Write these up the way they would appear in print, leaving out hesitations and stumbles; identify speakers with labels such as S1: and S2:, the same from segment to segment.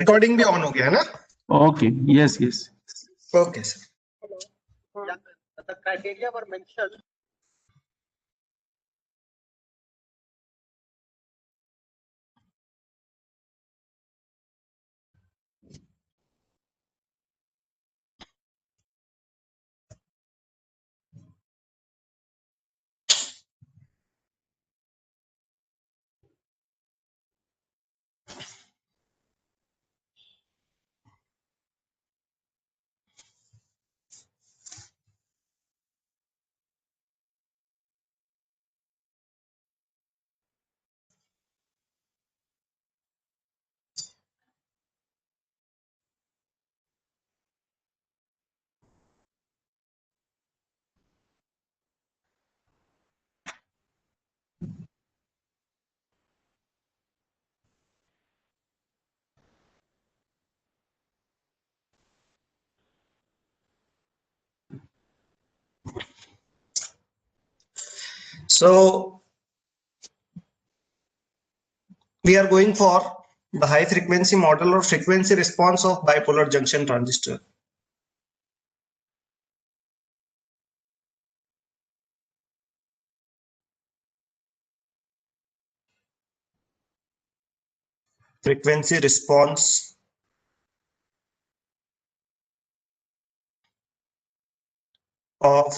S1: Recording भी on हो गया है ना?
S2: Okay. Yes. Yes.
S1: Okay sir.
S3: The criteria were mentioned.
S1: So we are going for the high frequency model or frequency response of bipolar junction transistor. Frequency response of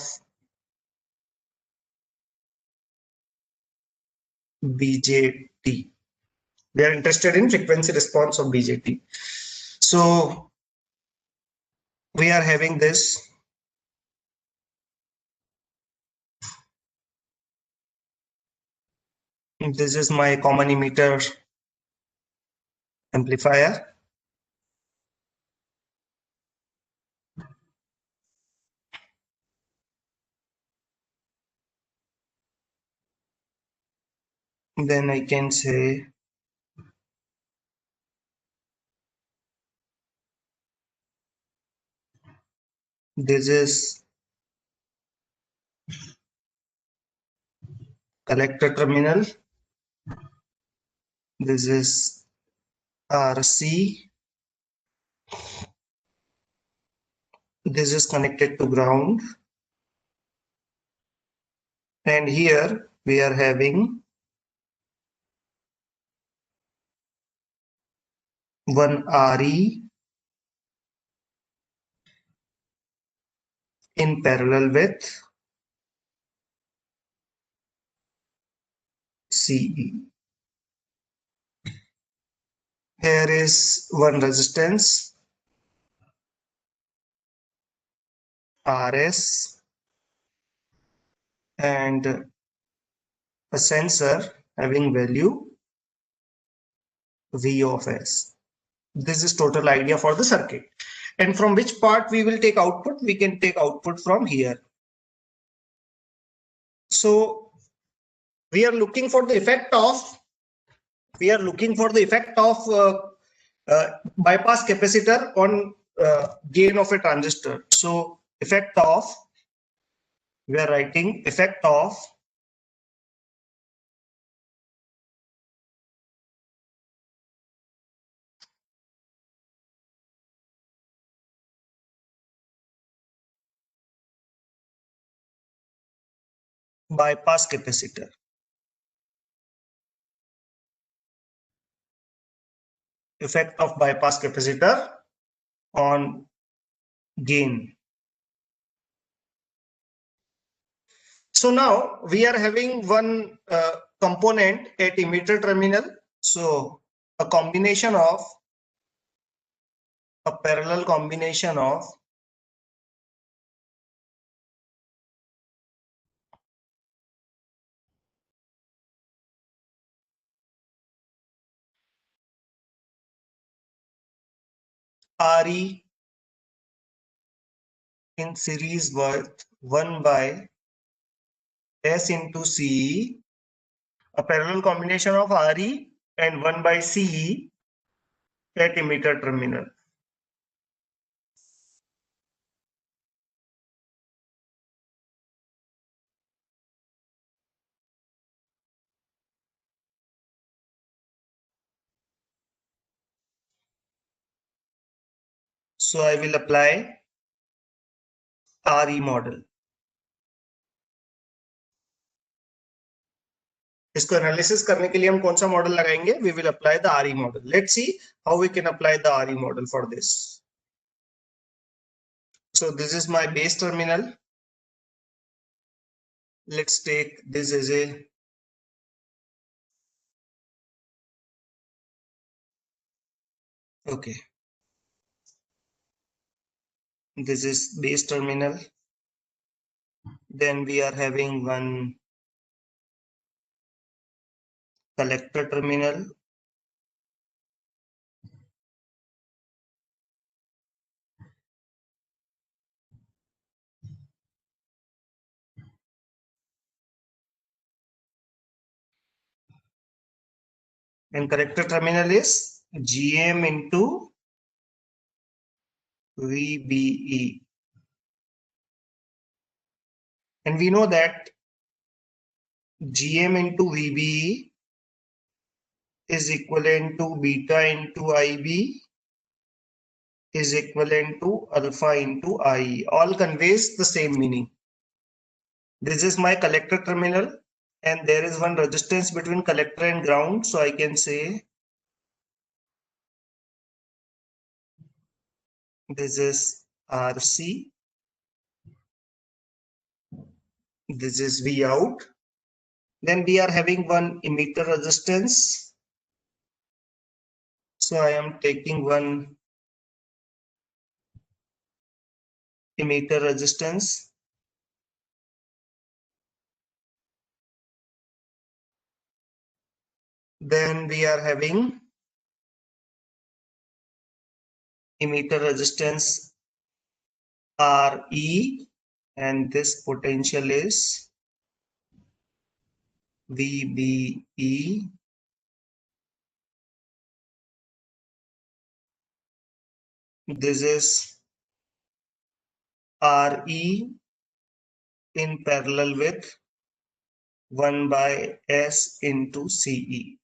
S1: BJT. We are interested in frequency response of BJT. So we are having this. This is my common emitter amplifier. Then I can say this is collector terminal. This is RC. This is connected to ground. And here we are having one RE in parallel with CE. Here is one resistance RS and a sensor having value V of S. This is total idea for the circuit. And from which part we will take output? We can take output from here. So we are looking for the effect of bypass capacitor on gain of a transistor. So effect of, we are writing effect of bypass capacitor. Effect of bypass capacitor on gain. So now we are having one component at emitter terminal. So a parallel combination of RE in series with 1 by S into CE, a parallel combination of RE and 1 by CE at emitter terminal. So I will apply RE model. इसको analysis करने के लिए हम कौन सा model लगाएंगे? We will apply the RE model. Let's see how we can apply the RE model for this. So this is my base terminal. Let's take this as a okay. This is base terminal. Then we are having one collector terminal. And collector terminal is GM into VBE. And we know that GM into VBE is equivalent to beta into IB is equivalent to alpha into IE. All conveys the same meaning. This is my collector terminal and there is one resistance between collector and ground. So I can say this is RC. This is V out. Then we are having one emitter resistance. So I am taking one emitter resistance. Then we are having emitter resistance RE and this potential is VBE. This is RE in parallel with 1 by S into CE.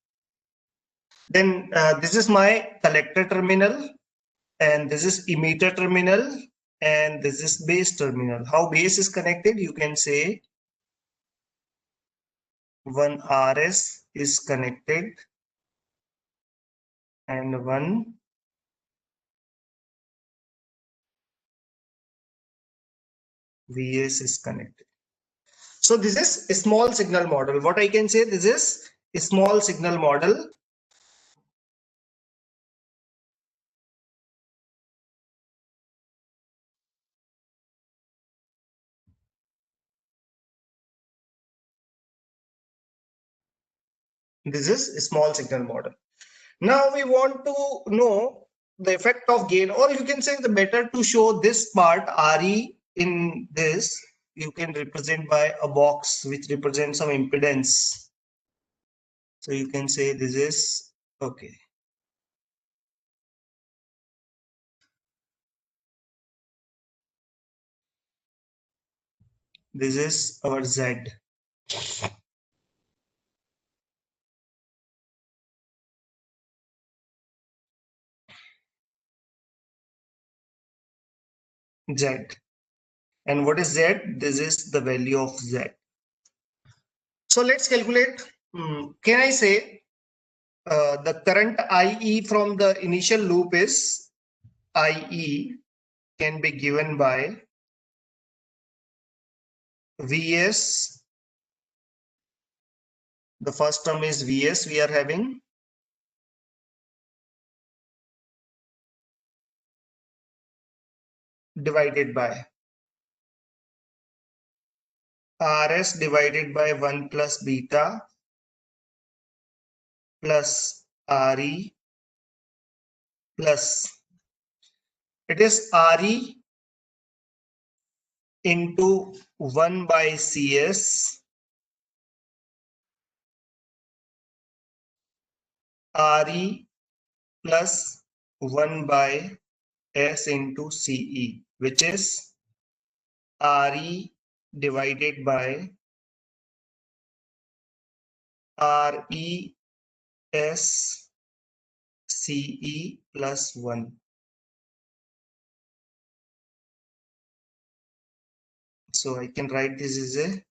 S1: Then this is my collector terminal and this is emitter terminal and this is base terminal. How base is connected? You can say one RS is connected and one VS is connected. So this is a small signal model. What I can say, this is a small signal model. This is a small signal model. Now we want to know the effect of gain, or you can say the better to show this part RE in this, you can represent by a box which represents some impedance. So you can say this is okay. This is our Z. Z. And what is Z? This is the value of Z. So let's calculate. Can I say the current IE from the initial loop is IE can be given by Vs. The first term is Vs we are having. Divided by Rs divided by 1 plus beta plus Re plus it is Re into 1 by Cs Re plus 1 by S into Ce, which is Re divided by Res Ce plus 1. So I can write this as a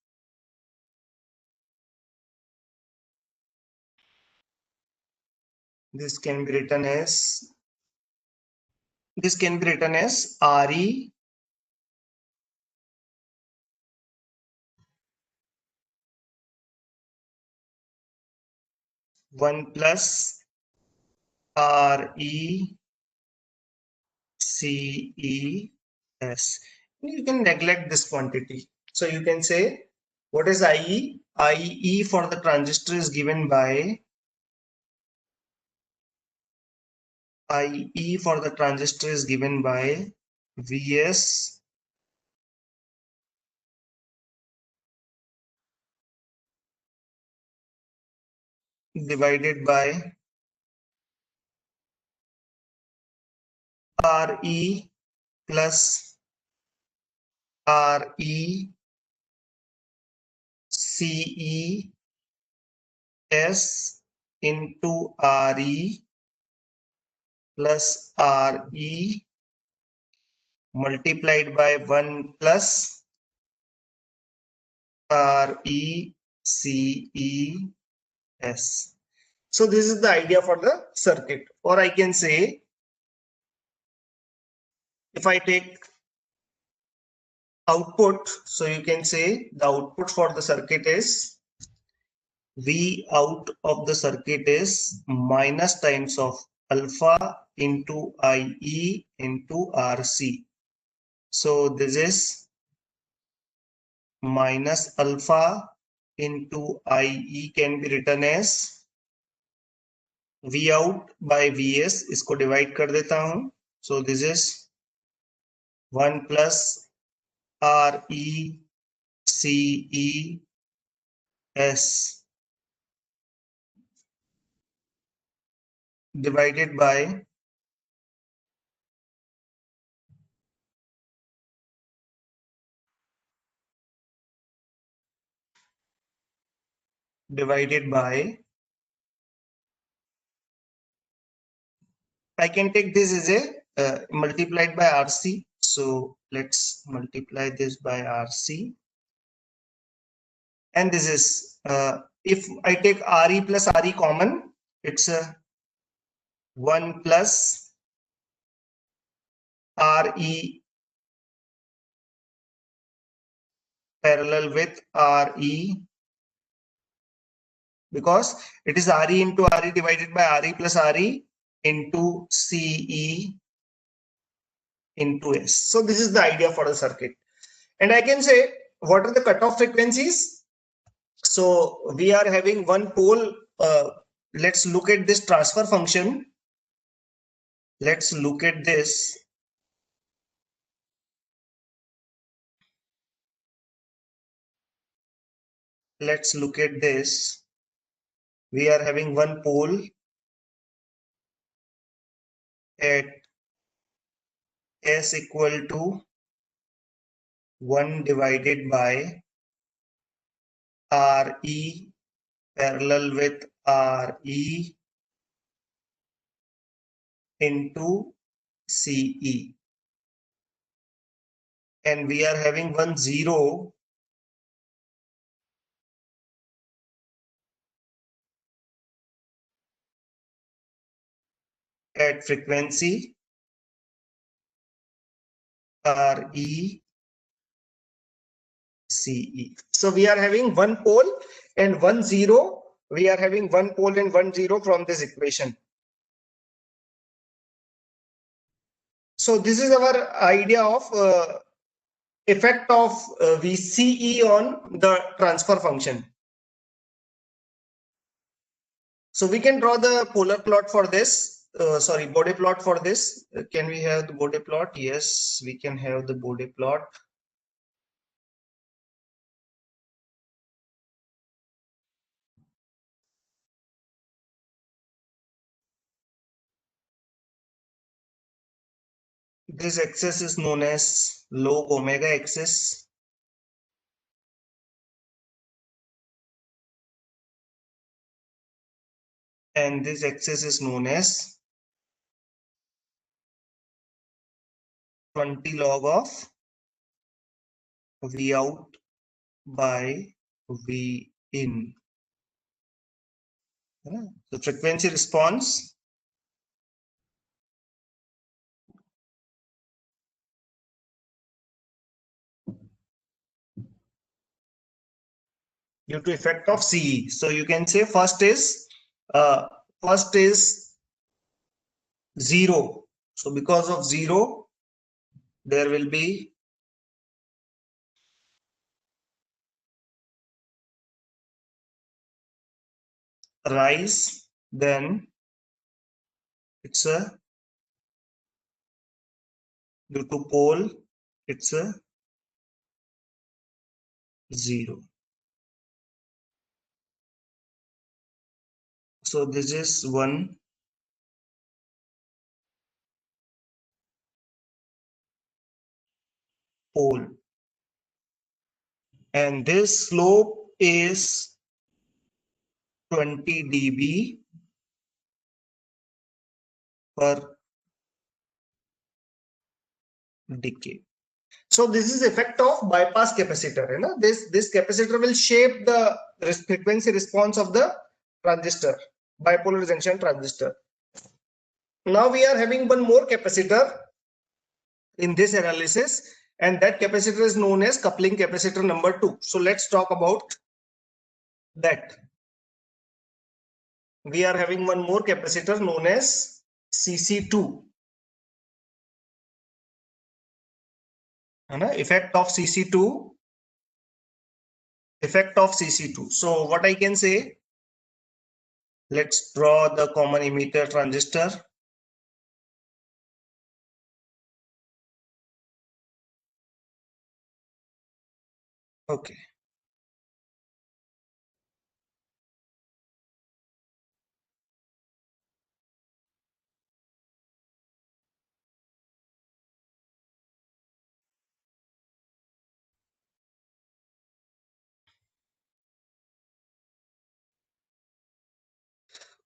S1: this can be written as RE 1 plus RE CES. You can neglect this quantity. So you can say, what is IE? IE for the transistor is given by IE for the transistor is given by Vs divided by RE plus RE CES into RE plus RE multiplied by 1 plus RECES. So this is the idea for the circuit. Or I can say, if I take output, so you can say the output for the circuit is V out of the circuit is minus times of alpha into IE into RC. So this is minus alpha into IE can be written as V out by Vs. इसको divide कर देता हूं. So this is 1 plus RECES divided by I can take this as a multiplied by RC. So let's multiply this by RC. And this is, if I take RE plus RE common, it's a 1 plus RE parallel with RE, because it is RE into RE divided by RE plus RE into CE into S. So this is the idea for the circuit. And I can say, what are the cutoff frequencies? So we are having one pole. Let's look at this transfer function. Let's look at this. Let's look at this. We are having one pole at S equal to 1 divided by RE parallel with RE into CE. And we are having one 0 at frequency RE CE. So we are having one pole and 1 0. We are having one pole and 1 0 from this equation. So this is our idea of effect of VCE on the transfer function. So we can draw the polar plot for this. Bode plot for this. Can we have the Bode plot? Yes, we can have the Bode plot. This axis is known as log omega axis. And this axis is known as 20 log of V out by V in. The frequency response due to effect of CE. So you can say first is 0. So because of 0, there will be rise, then it's a due to pole, it's a 0. So this is one pole, and this slope is 20 dB per decade. So this is effect of bypass capacitor. You know, this capacitor will shape the frequency response of the transistor, bipolar junction transistor. Now we are having one more capacitor in this analysis, and that capacitor is known as coupling capacitor number 2. So let's talk about that. We are having one more capacitor known as CC2. Effect of CC2. Effect of CC2. So what I can say, let's draw the common emitter transistor. Okay.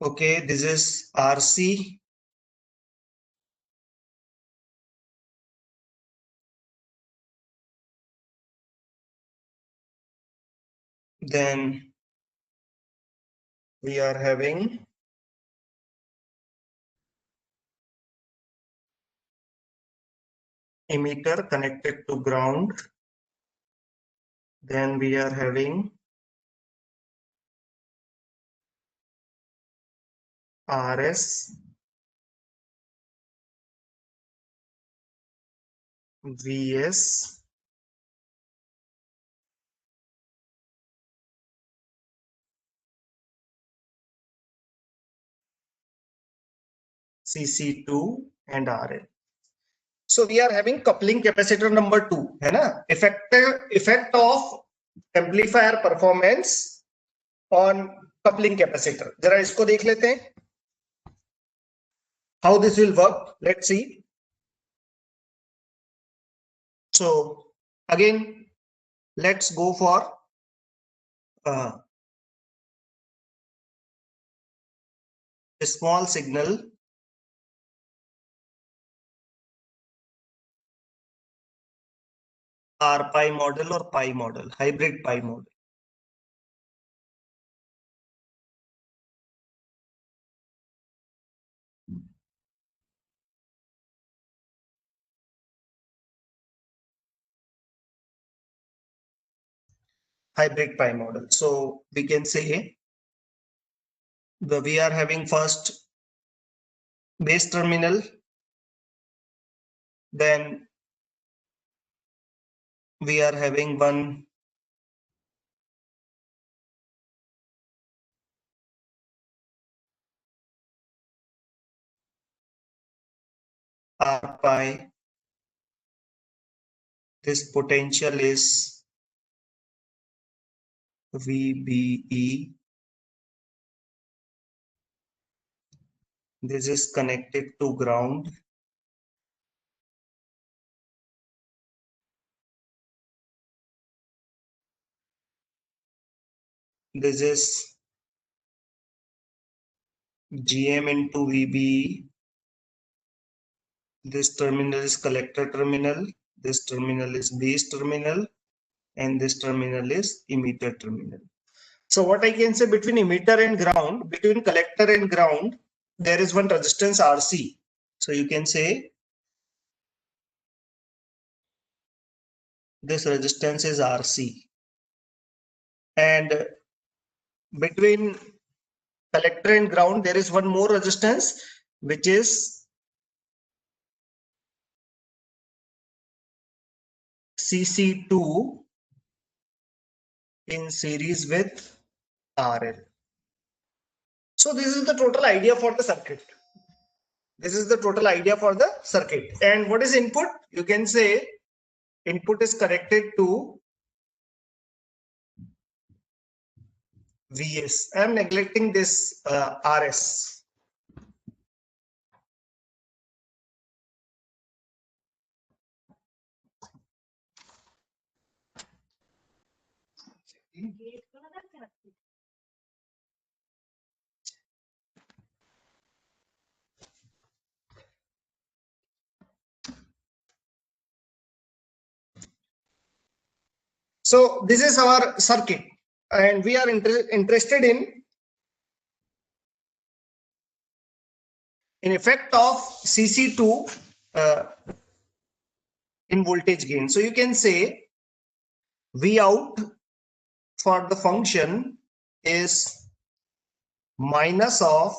S1: Okay, this is RC. Then we are having emitter connected to ground. Then we are having RS, VS, CC2 and RL. So we are having coupling capacitor number 2, है ना? Effect of amplifier performance on coupling capacitor. जरा इसको देख लेते हैं. How this will work? Let's see. So again, let's go for a small signal. R pi model or pi model, hybrid pi model. Hybrid pi model. So we can say we are having first base terminal, then we are having one R pi. This potential is VBE. This is connected to ground. This is GM into VBE. This terminal is collector terminal. This terminal is base terminal. and this terminal is emitter terminal. So what I can say, between emitter and ground, between collector and ground, there is one resistance RC. So you can say this resistance is RC. And between collector and ground, there is one more resistance, which is CC2 in series with RL. So this is the total idea for the circuit. This is the total idea for the circuit. And what is input? You can say input is connected to Vs. I am neglecting this Rs. So this is our circuit, and we are interested in effect of CC2 in voltage gain. So you can say V out for the function is minus of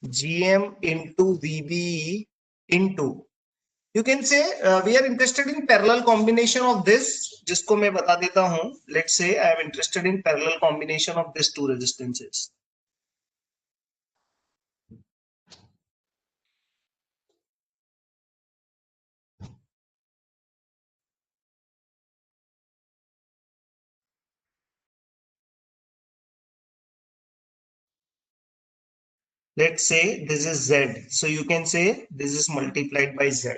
S1: GM into VB into, you can say we are interested in parallel combination of this, जिसको मैं बता देता हूं. Let's say I am interested in parallel combination of these two resistances. Let's say this is Z. So you can say this is multiplied by Z.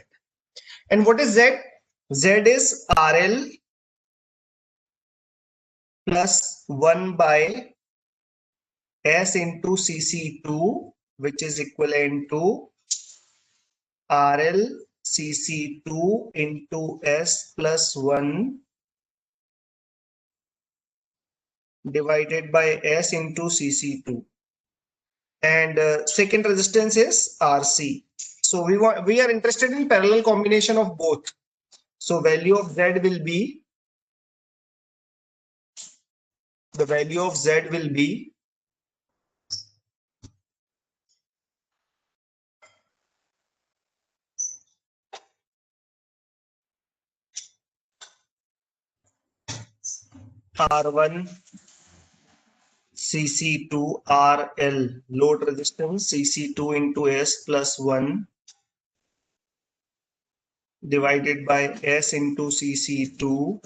S1: And what is Z? Z is RL plus 1 by S into CC2, which is equivalent to RL CC2 into S plus 1 divided by S into CC2. And second resistance is RC. So we are interested in parallel combination of both. So value of Z will be, the value of Z will be R1 CC2 RL, load resistance CC2 into S plus 1 divided by S into CC2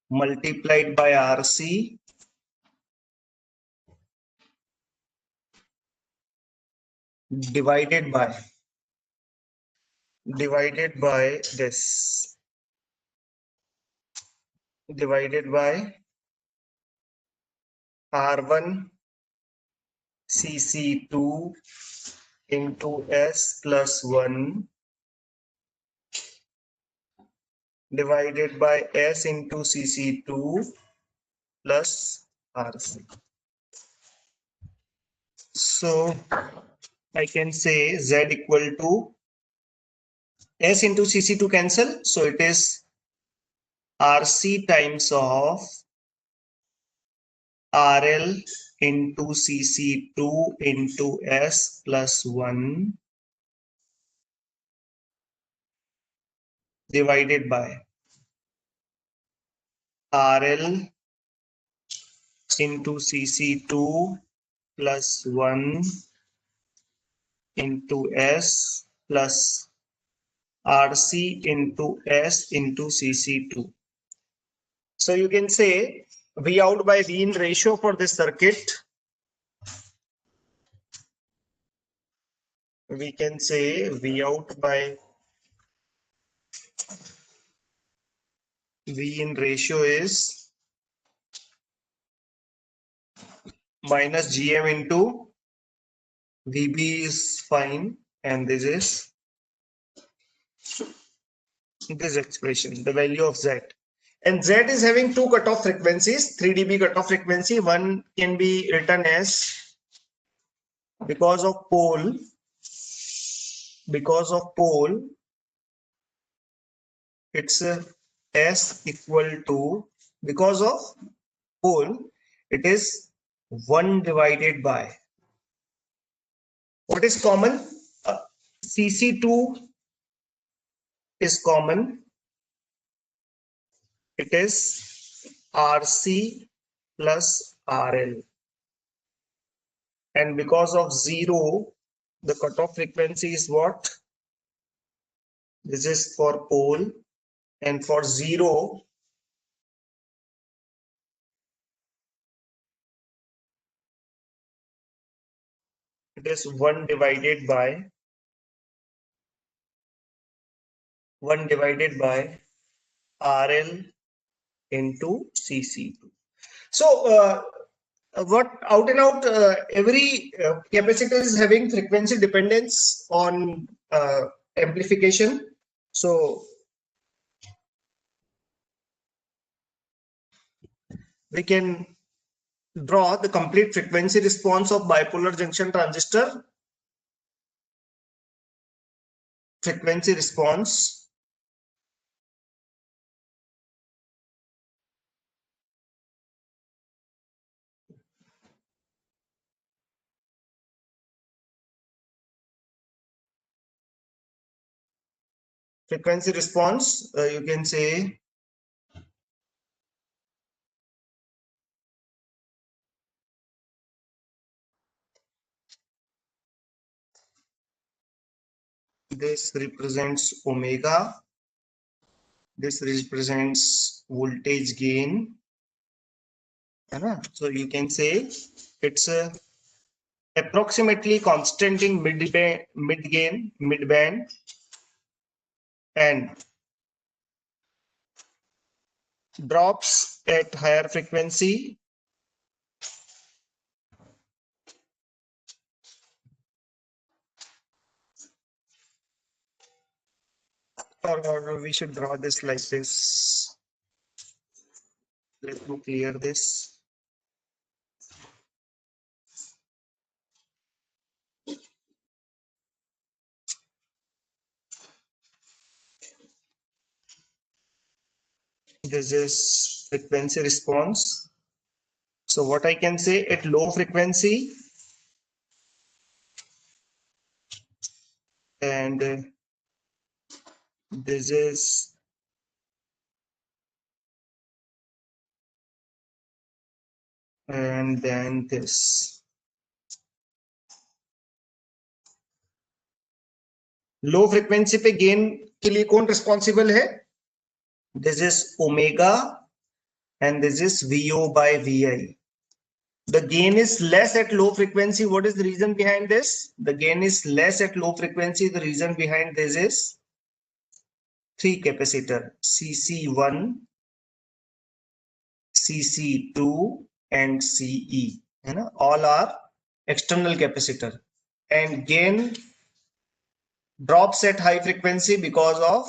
S1: multiplied by RC divided by this, divided by R1 CC2 into S plus 1 divided by S into CC2 plus RC. So I can say Z equal to S into CC2 cancel. So it is RC times of RL into CC2 into S plus 1 divided by RL into CC2 plus 1 into S plus RC into S into CC2. So you can say V out by V in ratio for this circuit. We can say V out by V in ratio is minus GM into VB is fine, and this is this expression, the value of Z. And Z is having two cutoff frequencies, 3 dB cutoff frequency. One can be written as because of pole, it's S equal to, because of pole, it is 1 divided by, what is common? CC2 is common. It is RC plus RL. And because of 0, the cutoff frequency is what? This is for pole. And for 0, it is 1 divided by RL into CC2. So what out and out, every capacitor is having frequency dependence on amplification. So we can draw the complete frequency response of bipolar junction transistor. Frequency response. Frequency response, you can say this represents omega, this represents voltage gain. So you can say it's approximately constant in mid-band, and drops at higher frequency. Or we should draw this like this. Let me clear this. This is frequency response. So what I can say, at low frequency, and this is and then this. Low frequency पे gain के लिए कौन responsible है? This is omega and this is VO by VI. The gain is less at low frequency. What is the reason behind this? The gain is less at low frequency. The reason behind this is 3 capacitor, CC1, CC2 and CE. All are external capacitor, and gain drops at high frequency because of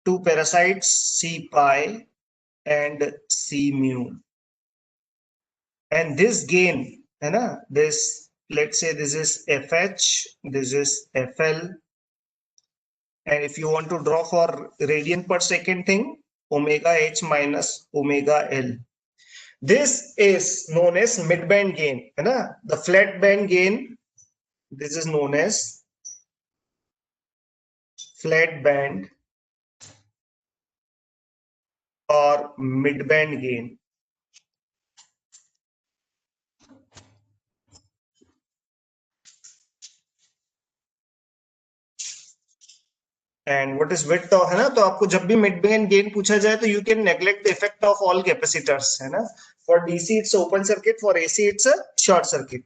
S1: 2 parasites, C pi and C mu. And this gain, this, let's say this is FH, this is FL, and if you want to draw for radian per second thing, omega H minus omega L. This is known as mid-band gain. The flat band gain, this is known as flat band or mid-band gain. And what is width of, है ना? तो आपको जब भी mid band gain पूछा जाए तो you can neglect the effect of all capacitors, है ना? For DC it's open circuit, for AC it's a short circuit.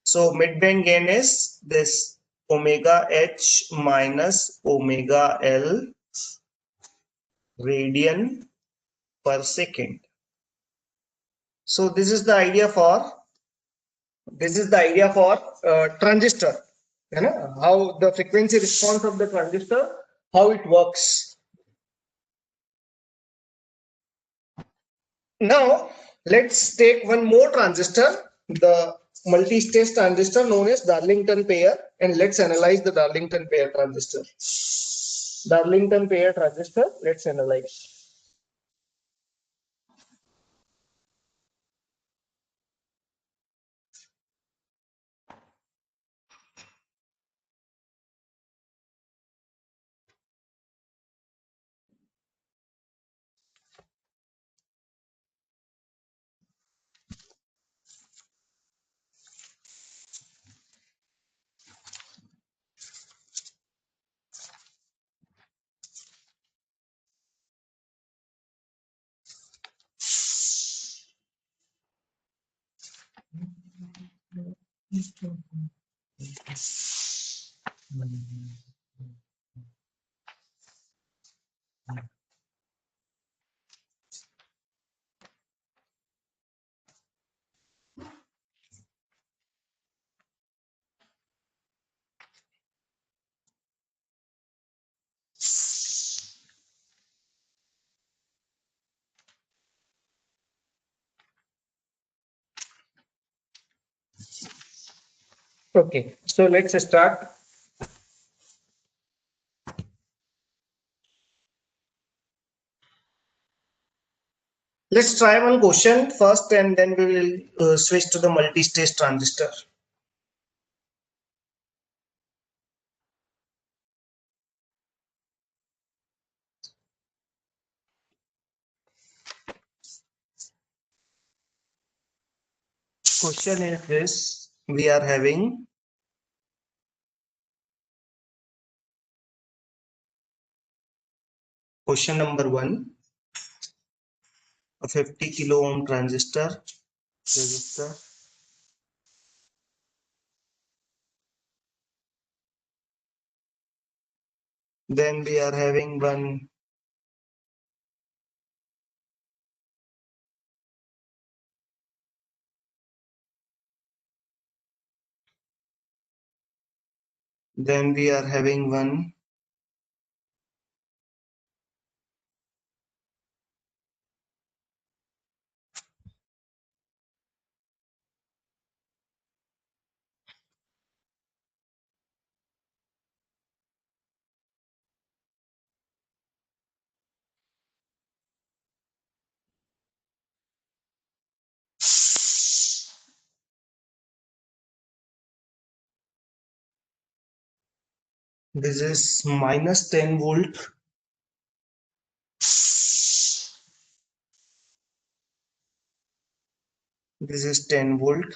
S1: So mid band gain is this omega H minus omega L radian per second. So this is the idea for transistor, है ना? How the frequency response of the transistor, how it works. Now let's take one more transistor, the multi-stage transistor known as Darlington pair, and let's analyze the Darlington pair transistor. Darlington pair transistor, let's analyze. Okay, so let's start. Let's try one question first and then we will switch to the multi-stage transistor. Question is this, we are having question number 1, a 50 kilo ohm transistor resistor. Then we are having one this is minus 10 volt. This is 10 volt.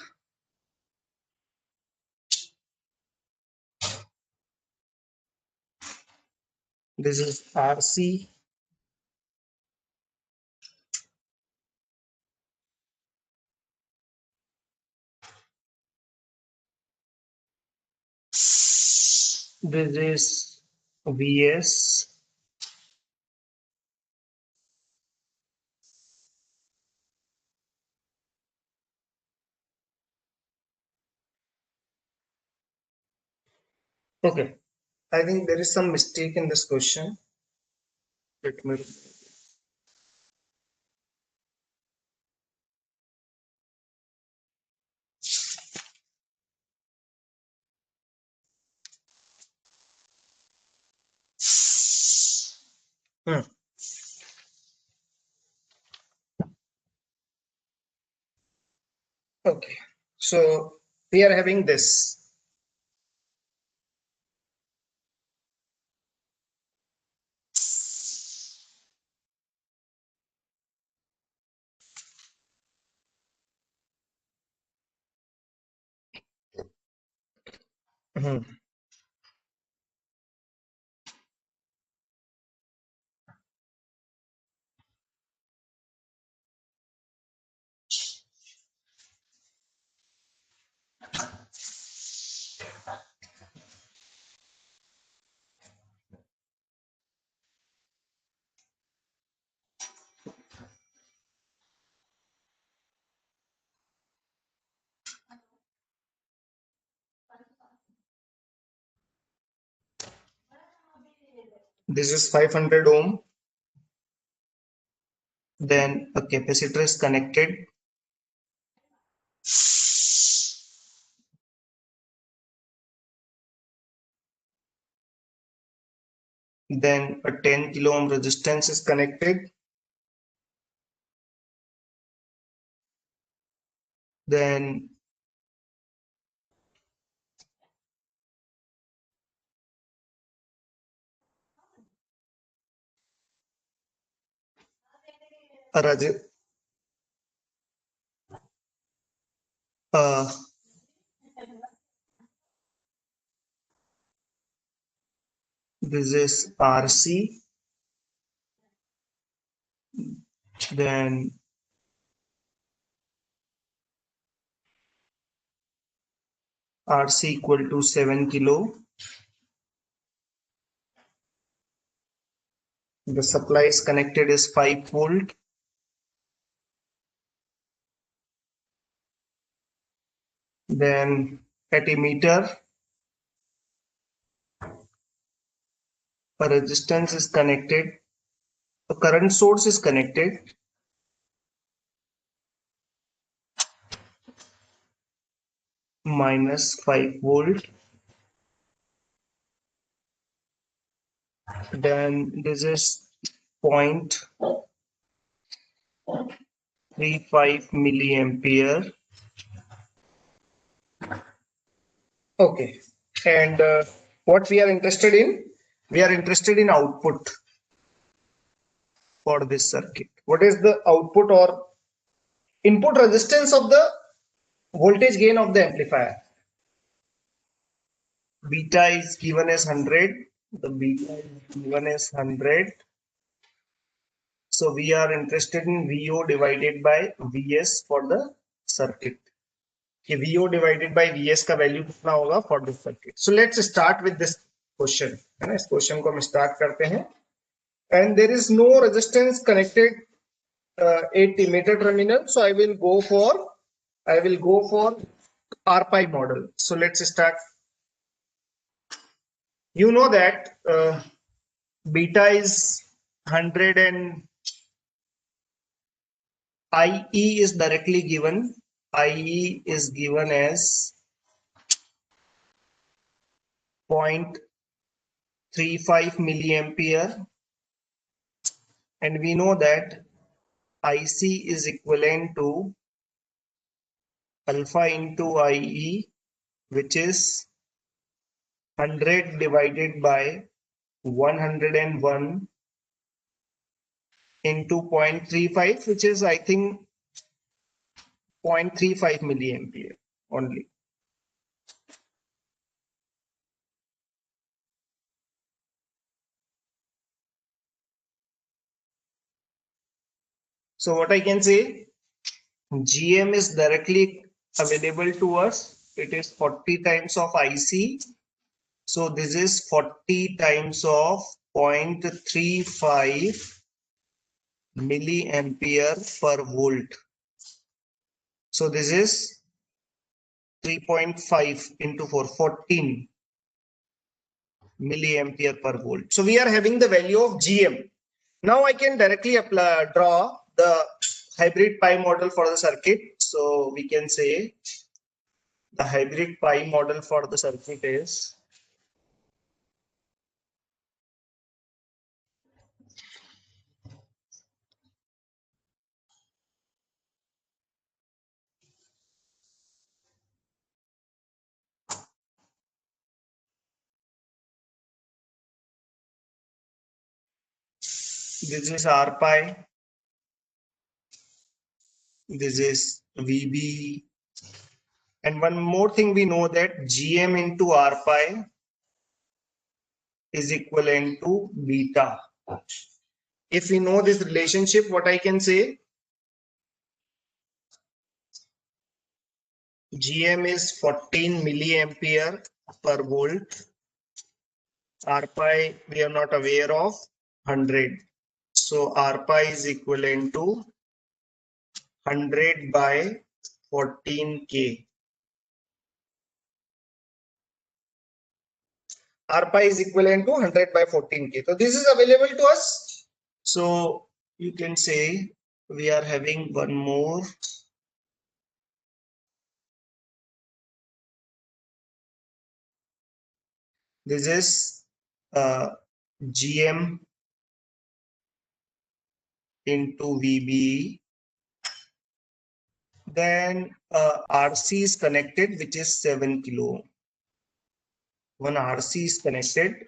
S1: This is RC. This is VS. Okay, I think there is some mistake in this question. Let me. Hmm. Okay, so we are having this. Hmm. This is 500 ohm. Then a capacitor is connected. Then a 10 kilo ohm resistance is connected. Then a this is RC. Then RC equal to 7 kilo. The supply is connected is 5 volt. Then at emitter, a resistance is connected. A current source is connected. Minus 5 volt. Then this is 0.35 milliampere. Okay. And what we are interested in? We are interested in output for this circuit. What is the output or input resistance of the voltage gain of the amplifier? Beta is given as 100. The beta is given as 100. So we are interested in VO divided by VS for the circuit. कि VO divided by VS का value कितना होगा for this circuit. So let's start with this question. है ना, इस question को हम start करते हैं. And there is no resistance connected at emitter terminal, so I will go for RPi model. So let's start. You know that beta is 100 and IE is directly given. IE is given as 0.35 milliampere, and we know that IC is equivalent to alpha into IE, which is 100 divided by 101 into 0.35, which is I think 0.35 milliampere only. So what I can say, GM is directly available to us. It is 40 times of IC. So this is 40 times of 0.35 milliampere per volt. So this is 3.5 into 4, 14 milliampere per volt. So we are having the value of GM. Now I can directly draw the hybrid pi model for the circuit. So we can say the hybrid pi model for the circuit is this is R pi, this is VB, and one more thing we know that GM into R pi is equivalent to beta. If we know this relationship, what I can say, GM is 14 milliampere per volt. R pi we are not aware of, 100. So R pi is equivalent to 100 by 14K. R pi is equivalent to 100 by 14K. So this is available to us. So you can say we are having one more. This is GM into VB. Then RC is connected, which is 7 kilo. One RC is connected.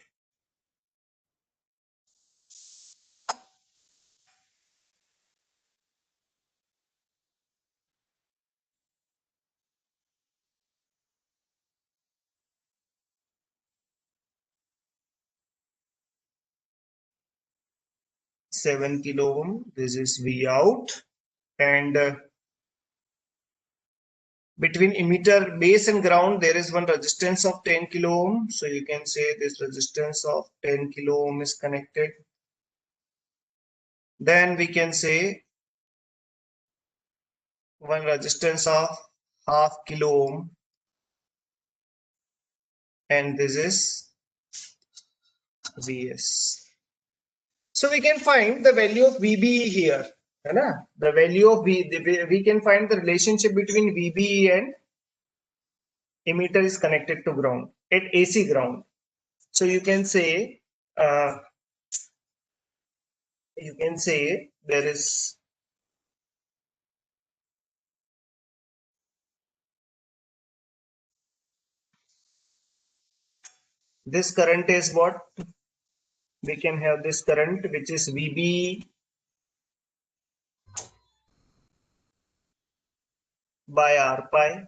S1: Seven kilo ohm. This is V out, and between emitter base and ground there is one resistance of 10 kilo ohm. So you can say this resistance of 10 kilo ohm is connected. Then we can say one resistance of half kilo ohm, and this is Vs. So we can find the value of VB here. The value of we can find the relationship between VB and emitter is connected to ground at AC ground. So you can say there is this current is what we can have, this current which is VB by R pi.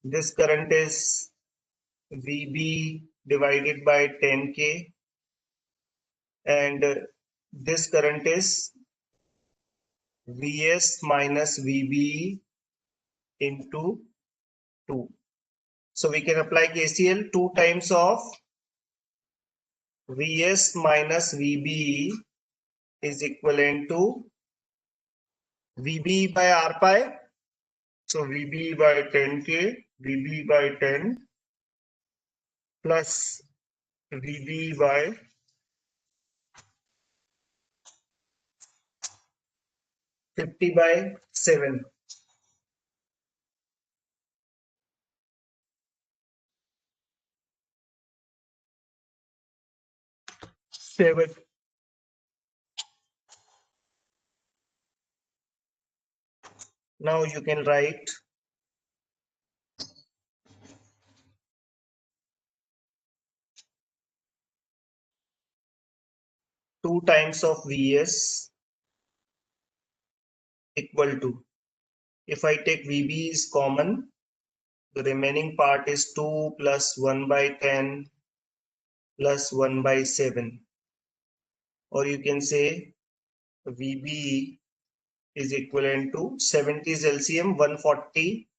S1: This current is VB divided by 10K, and this current is Vs minus VB into 2. So we can apply KCL. 2 times of Vs minus VB is equivalent to VB by R pi. So VB by 10K, VB by 10 plus VB by 50 by 7. Now you can write 2 times of Vs equal to, if I take VB is common, the remaining part is 2 plus 1 by 10 plus 1 by 7. Or you can say VB is equivalent to 70 is LCM, 140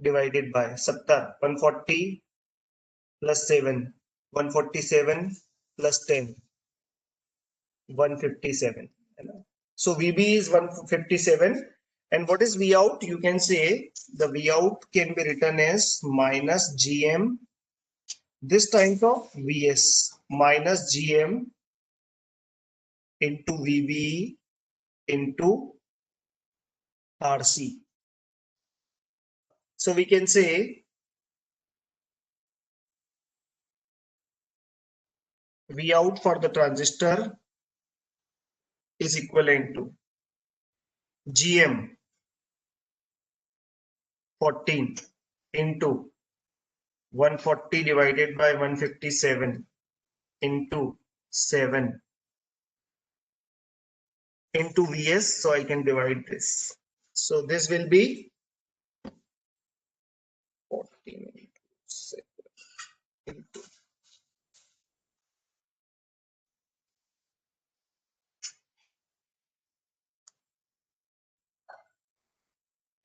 S1: divided by 70, 140 plus 7, 147 plus 10, 157. So VB is 157. And what is V out? You can say the V out can be written as minus GM, this times of Vs, minus GM into VB into RC. So we can say V out for the transistor is equivalent to GM 14 into 140 divided by 157 into 7 into Vs. So I can divide this. So this will be 14 into 7 into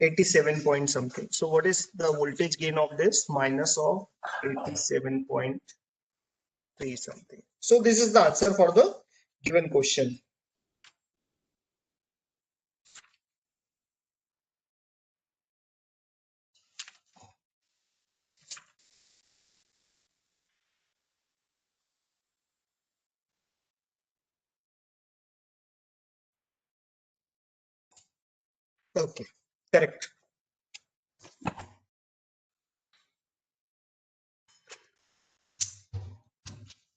S1: 87 point something. So what is the voltage gain of this? Minus of 87.3 something. So this is the answer for the given question. Okay, correct.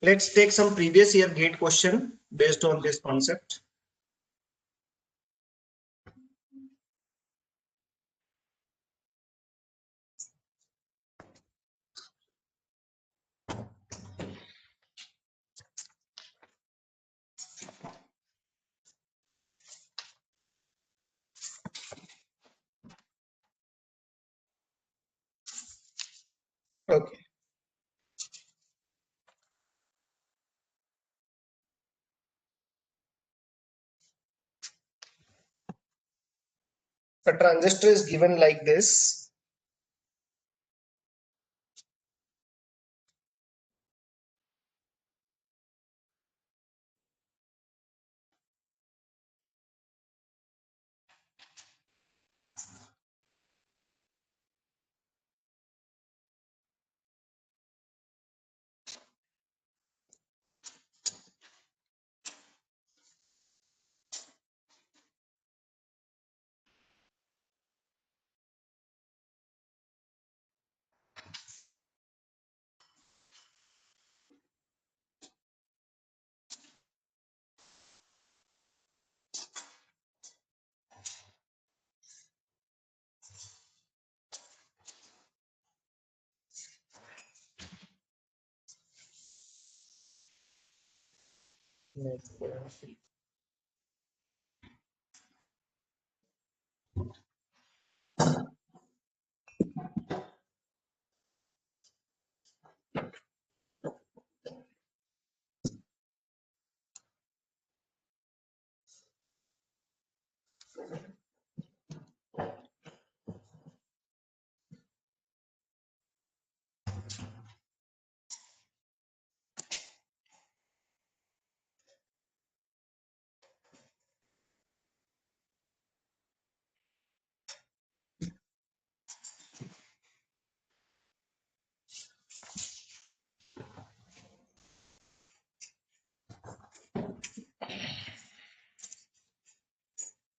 S1: Let's take some previous year GATE question based on this concept. Okay. A transistor is given like this.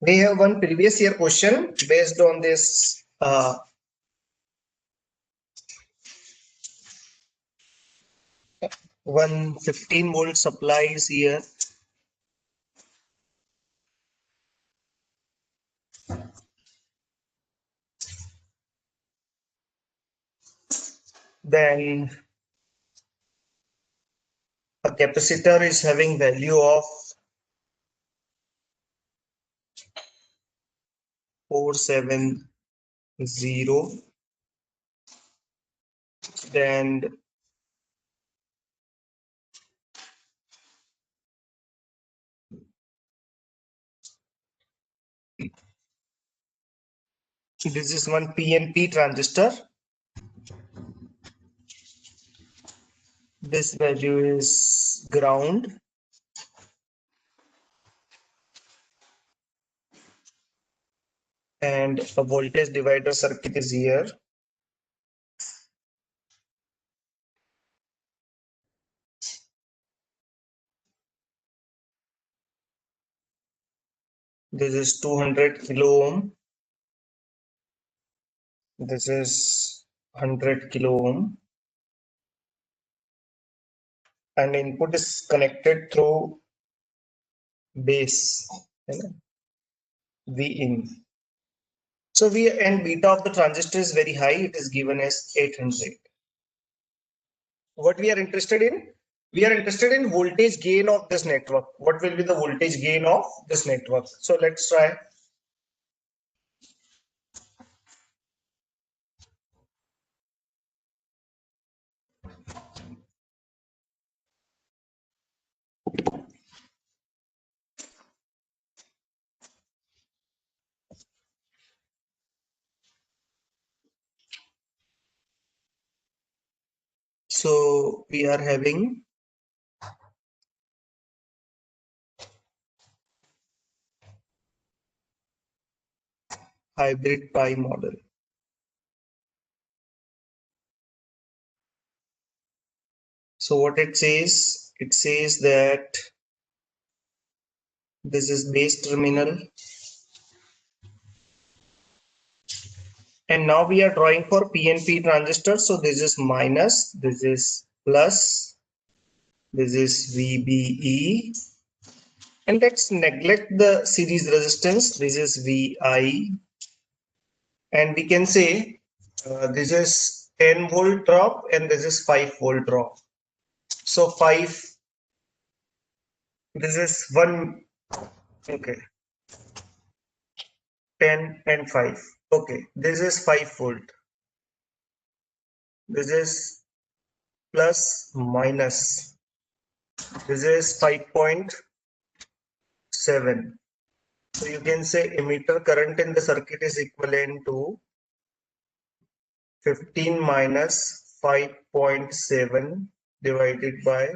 S1: We have one previous year question based on this one 15-volt supply is here. Then a capacitor is having value of 470. Then this is one PNP transistor. This value is ground. And a voltage divider circuit is here. This is 200 kilo ohm. This is 100 kilo ohm. And input is connected through base, V in. So V and beta of the transistor is very high. It is given as 800. What we are interested in? We are interested in voltage gain of this network. What will be the voltage gain of this network? So let's try. So we are having hybrid pi model. So what it says that this is base terminal And now we are drawing for PNP transistor. So this is minus, this is plus, this is VBE. And let's neglect the series resistance. This is VI. And we can say this is 10 volt drop and this is 5 volt drop. So 5, this is 1, okay, 10 and 5. Okay, this is 5 volt. This is plus minus. This is 5.7. So you can say emitter current in the circuit is equivalent to 15 minus 5.7 divided by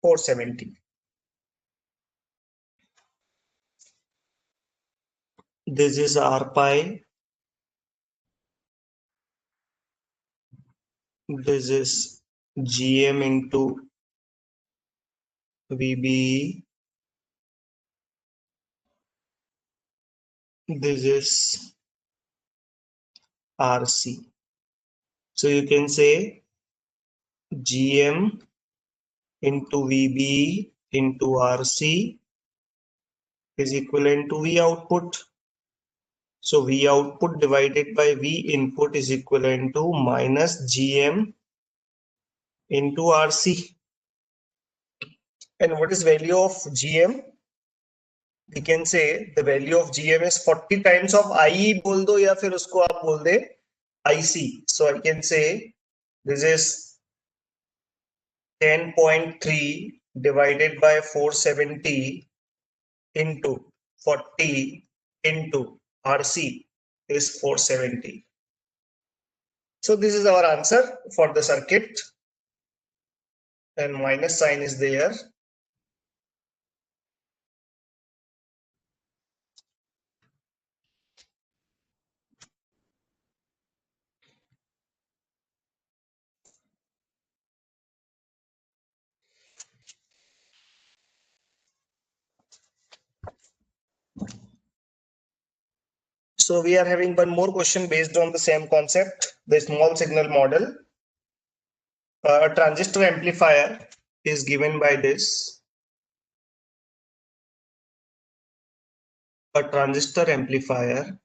S1: 470. This is R pi. This is GM into VB. This is RC. So you can say GM into VB into RC is equivalent to V output. So V output divided by V input is equivalent to minus GM into RC. And what is value of GM? We can say the value of GM is 40 times of IE बोल दो या फिर उसको आप बोल दे IC. So I can say this is 10.3 divided by 470 into 40 into RC is 470. So this is our answer for the circuit, and minus sign is there. So we are having one more question based on the same concept, the small signal model. A transistor amplifier is given by this. A transistor amplifier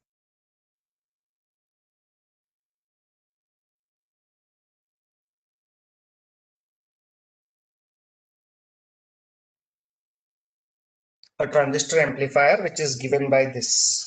S1: which is given by this.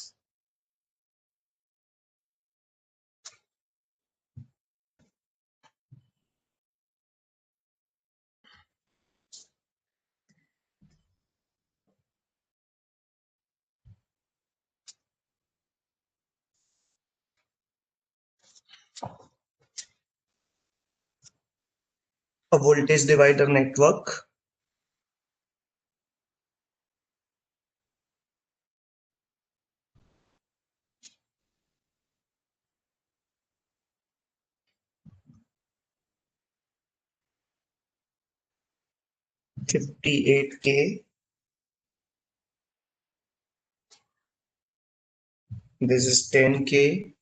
S1: A voltage divider network. $58K. This is $10K.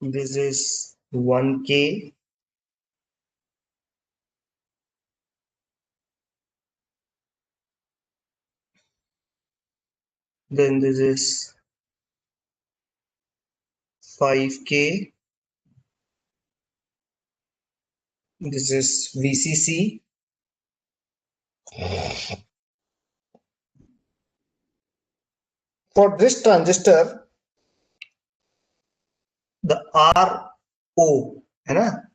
S1: This is $1K. Then this is $5K. This is VCC. For this transistor, the RO,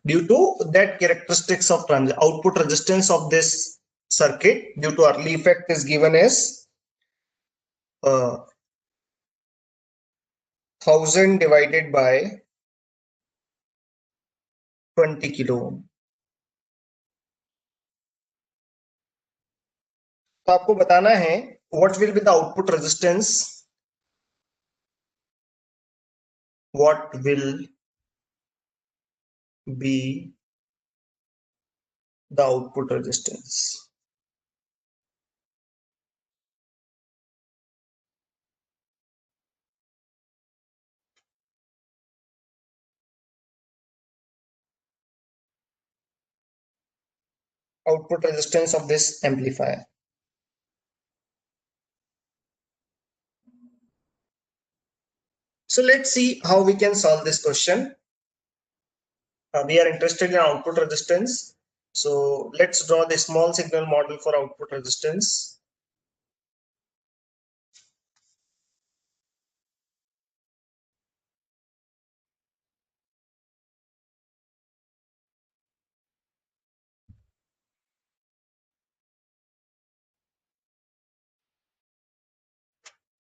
S1: due to that characteristics of output resistance of this circuit due to early effect is given as 1000 divided by 20 kilo ohm. तो आपको बताना है what will be the output resistance what will be the output resistance. Output resistance of this amplifier. So let's see how we can solve this question. We are interested in output resistance. So let's draw the small signal model for output resistance.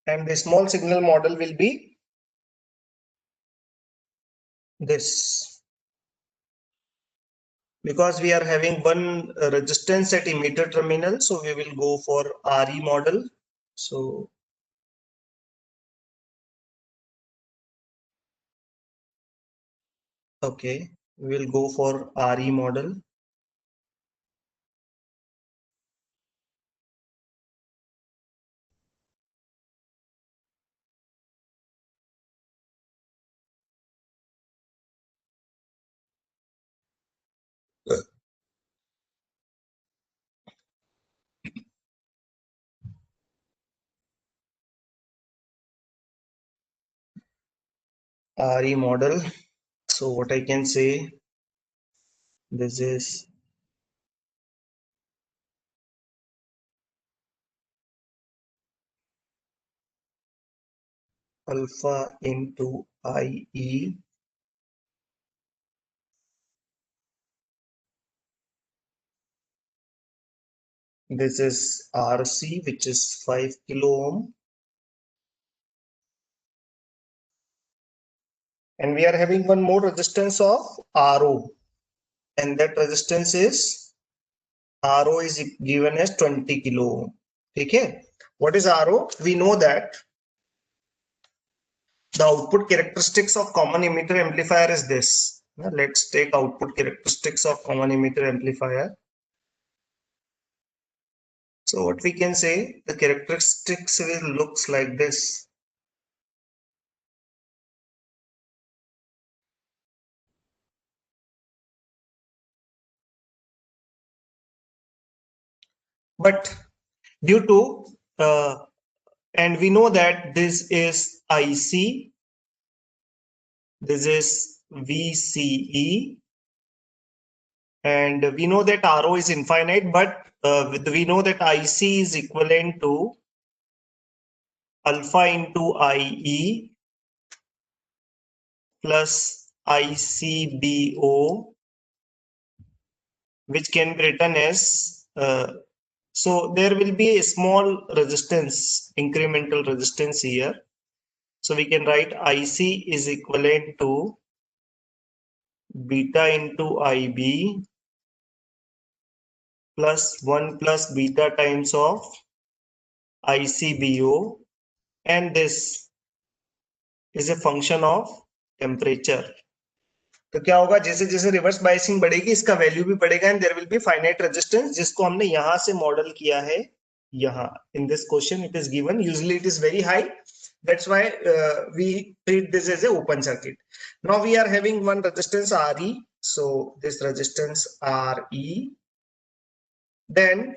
S1: And the small signal model will be this. Because we are having one resistance at emitter terminal, so we will go for RE model. So okay, we will go for RE model. RE model. So what I can say, this is alpha into IE this is RC, which is 5 kilo ohm, and we are having one more resistance of RO, and that resistance is RO is given as 20 kilo ohm. Okay, what is RO? We know that the output characteristics of common emitter amplifier is this. Now let's take output characteristics of common emitter amplifier. So what we can say, the characteristics will looks like this. But due to and we know that this is IC, this is VCE, and we know that RO is infinite, but we know that IC is equivalent to alpha into IE plus ICBO, which can be written as so there will be a small resistance, incremental resistance here. So we can write IC is equivalent to beta into IB plus 1 plus beta times of ICBO, and this is a function of temperature. तो क्या होगा, जैसे जैसे reverse biasing बढ़ेगी इसका value भी बढ़ेगा, and there will be finite resistance, जिसको हमने यहां से मॉडल किया है. यहाँ in this question it is given, usually it is very high, that's why we treat this as a open circuit. Now we are having one resistance RE, so this resistance RE, then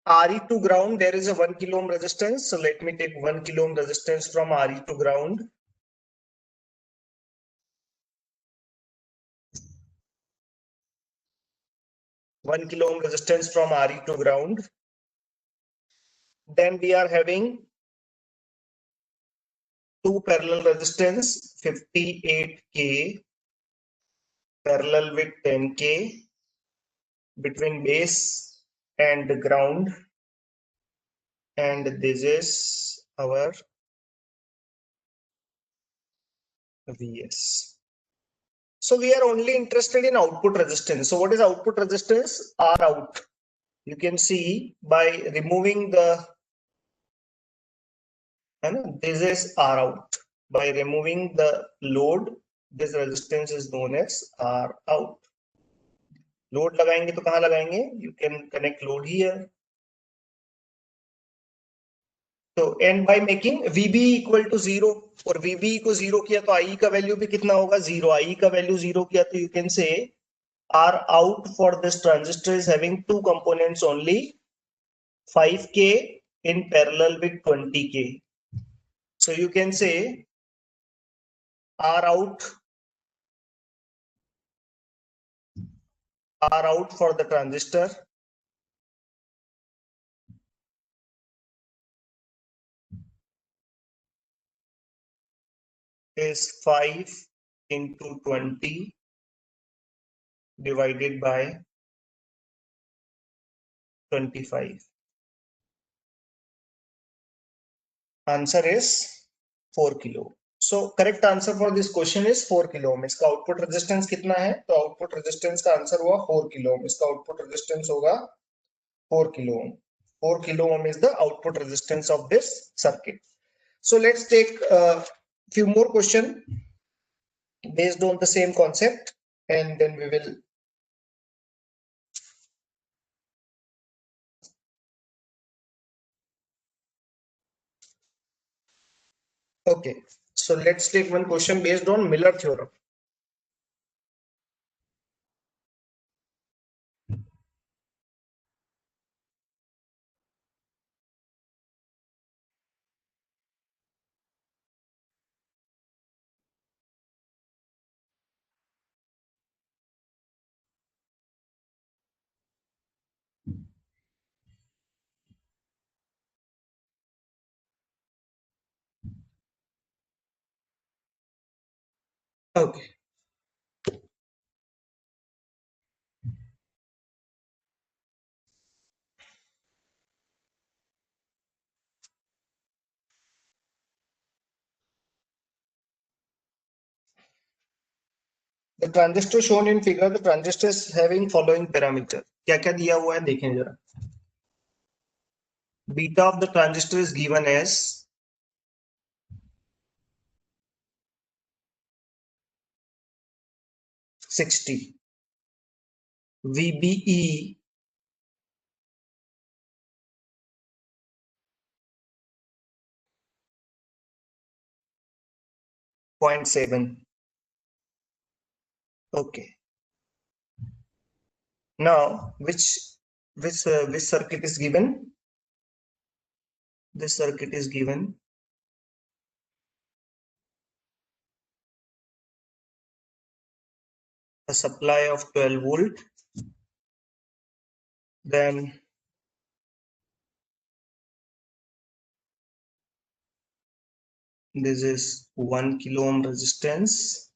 S1: RE to ground there is a 1 kilo ohm resistance, so let me take 1 kilo ohm resistance from RE to ground. One kilo ohm resistance from RE to ground. Then we are having two parallel resistance 58K parallel with 10K between base and ground, and this is our VS. So we are only interested in output resistance. So what is output resistance? R out. You can see by removing the, this is R out. By removing the load, this resistance is known as R out. Load लगाएंगे तो कहां लगाएंगे? You can connect load here. तो and by making VB equal to 0 और VB को 0 किया तो IE का वैल्यू भी कितना होगा? 0. IE का वैल्यू 0 किया तो you can say R out for this transistor is having two components only, 5K in parallel with 20K. So you can say R out for the transistor is 5 into 20 divided by 25. Answer is 4 kilo. So correct answer for this question is 4 kilo ohm. इसका output resistance कितना है? तो output resistance का answer हुआ 4 kilo ohm. इसका output resistance होगा 4 kilo ohm. 4 kilo ohm is the output resistance of this circuit. So let's take a few more questions based on the same concept, and then we will okay. So let's take one question based on Miller theorem. Okay. The transistor shown in figure, the transistor is having following parameter. क्या क्या दिया हुआ है देखें जरा. Beta of the transistor is given as 60. VBE 0.7. Okay. Now which circuit is given? This circuit is given a supply of 12 volt, then this is 1 kilo ohm resistance,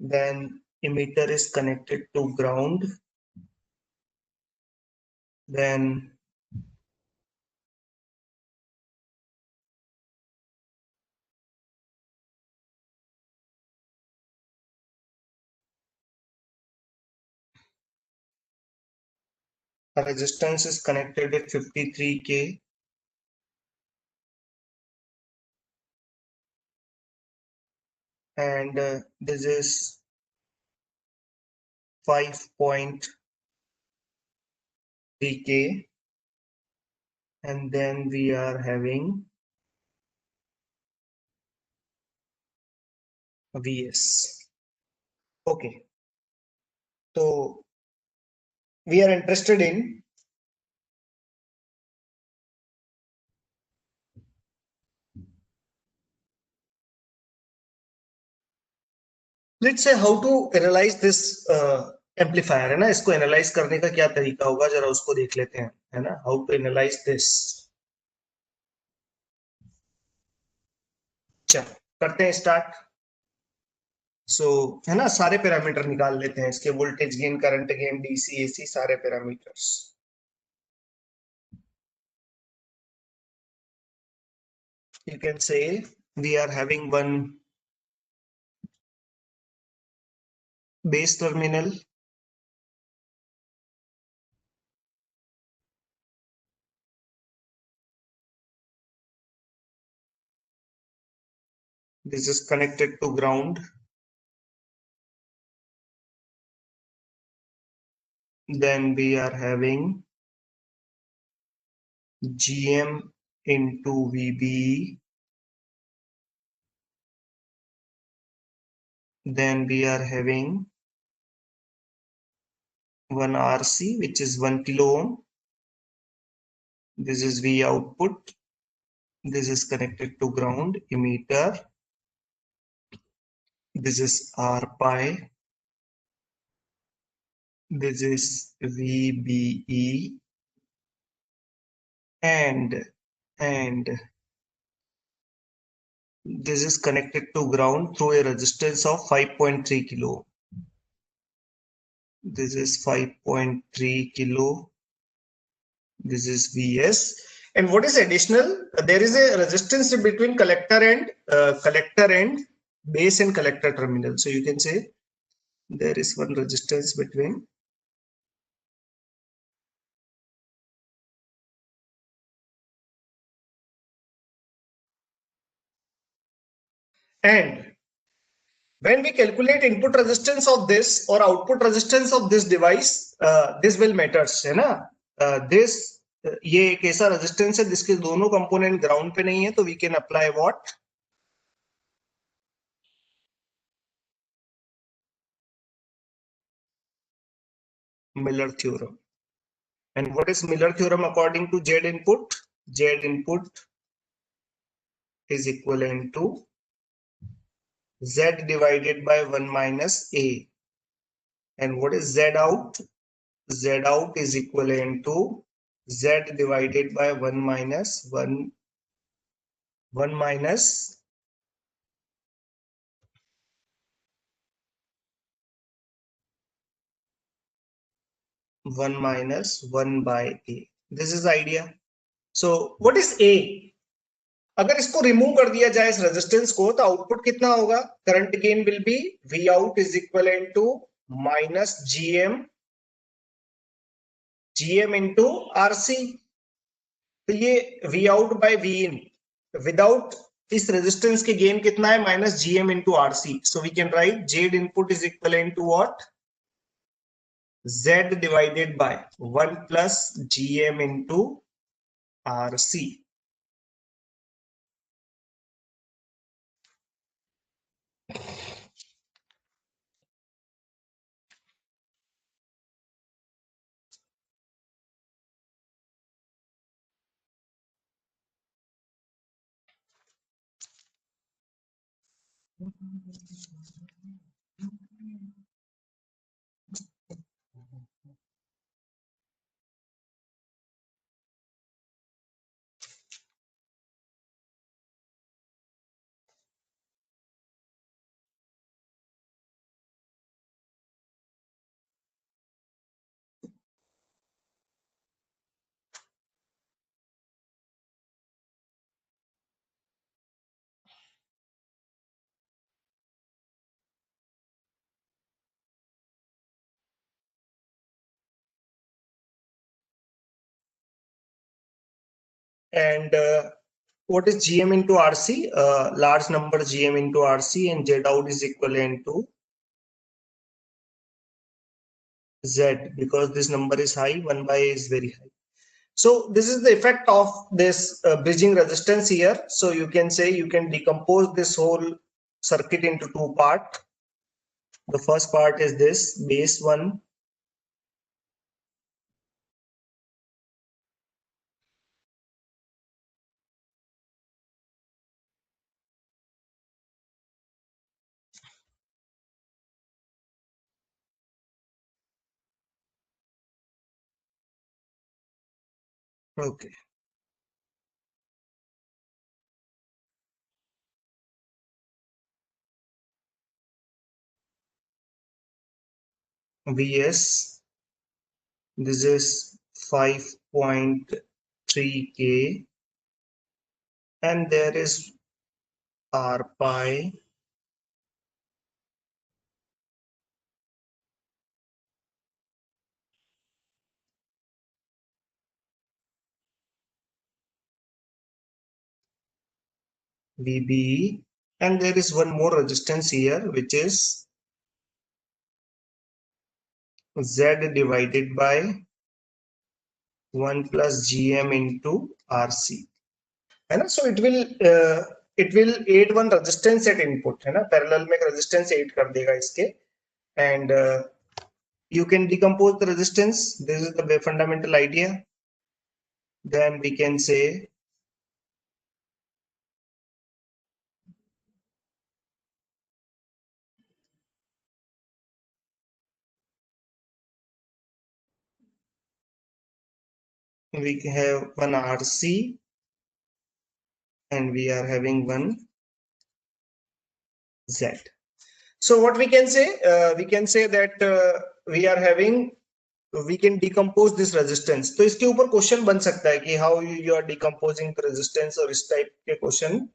S1: then emitter is connected to ground, then a resistance is connected with 53K, and this is 5.3K, and then we are having VS. Okay, so we are interested in let's say how to analyze this amplifier है ना. इसको analyse करने का क्या तरीका होगा जरा उसको देख लेते हैं, है ना. How to analyse this. चलो करते हैं स्टार्ट. सो है ना, सारे पैरामीटर निकाल लेते हैं इसके. Voltage gain, current gain, DC AC, सारे parameters. You can say we are having one base terminal, This is connected to ground. Then we are having GM into VB. Then we are having one RC, which is 1 kilo ohm. This is V output. This is connected to ground emitter. This is R pi. This is VBE. And this is connected to ground through a resistance of 5.3 kilo. This is 5.3 kilo. This is Vs. And what is additional? There is a resistance between collector and base and collector terminal. So you can say there is one resistance between and when we calculate input resistance of this or output resistance of this device, this will matters, है ना? This ये एक ऐसा resistance है जिसके दोनों component ground पे नहीं है, तो we can apply what? Miller theorem. And what is Miller theorem according to Z input? Z input is equivalent to Z divided by 1 minus A. And what is Z out? Z out is equivalent to Z divided by 1 minus 1 minus 1 by A. This is idea. So what is A? अगर इसको remove कर दिया जाए इस resistance को तो output कितना होगा? Current gain will be V out is equivalent to minus GM into RC. तो ये V out by V in without इस रेजिस्टेंस के गेन कितना है? Minus GM into RC. So we can write Z input is equivalent to what? Z divided by 1 plus GM into RC. And what is GM into RC? Large number GM into RC, and Z out is equivalent to Z because this number is high, 1 by A is very high. So this is the effect of this bridging resistance here. So you can say you can decompose this whole circuit into two parts. The first part is this base one. Okay. Vs, this is 5.3K, and there is R pi, VB, And there is one more resistance here, which is Z divided by 1 plus GM into RC. है ना? So it will aid one resistance at input, है ना? Parallel में resistance aid कर देगा इसके, and you can decompose the resistance. This is the fundamental idea. Then we can say we have one RC and we are having one Z. So what we can say that we are having, we can decompose this resistance. तो इसके ऊपर question बन सकता है कि how you are decomposing the resistance, और इस type के क्वेश्चन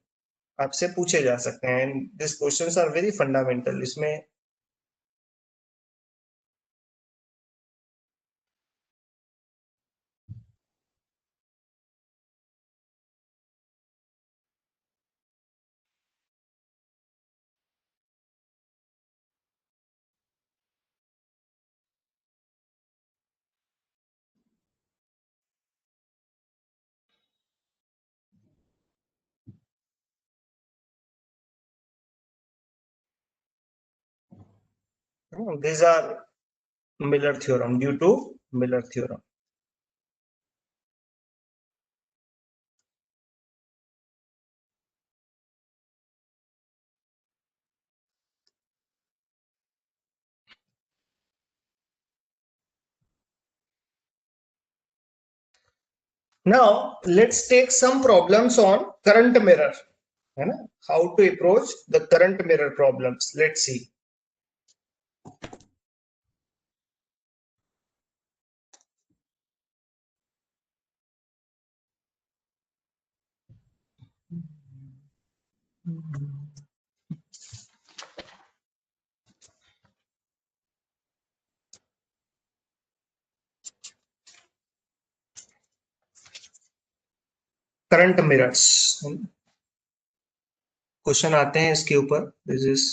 S1: आपसे पूछे जा सकते हैं. And these questions are very fundamental. इसमें these are Miller theorem, due to Miller theorem. Now let's take some problems on current mirror. है ना? How to approach the current mirror problems. Let's see. Current mirrors question आते हैं इसके ऊपर. This is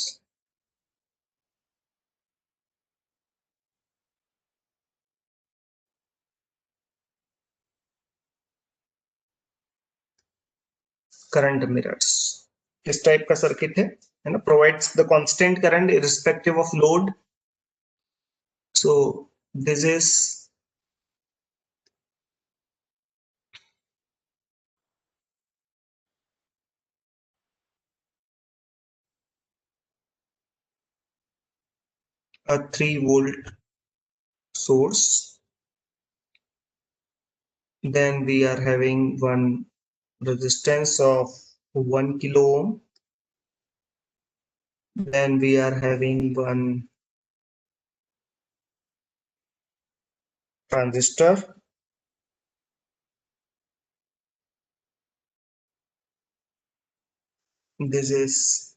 S1: current mirrors. किस type का circuit है ना? Provides the constant current irrespective of load. So this is a 3-volt source. Then we are having one resistance of 1 kilo ohm. Then we are having one transistor. This is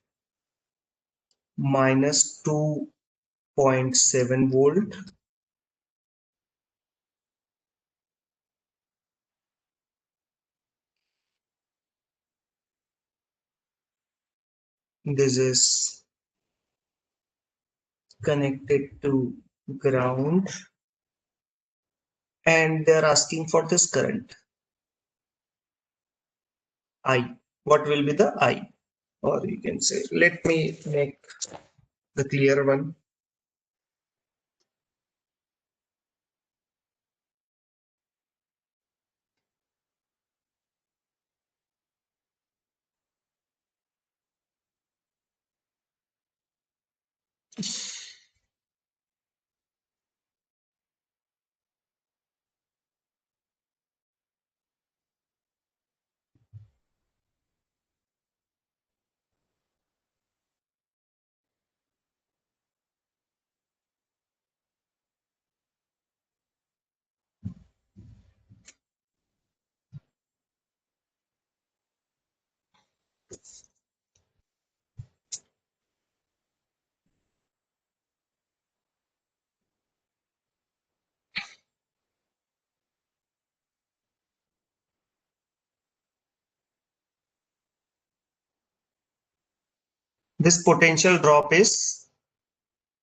S1: minus 2.7 volt. This is connected to ground, and they're asking for this current I. What will be the I? Or you can say, let me make the clear one. this potential drop is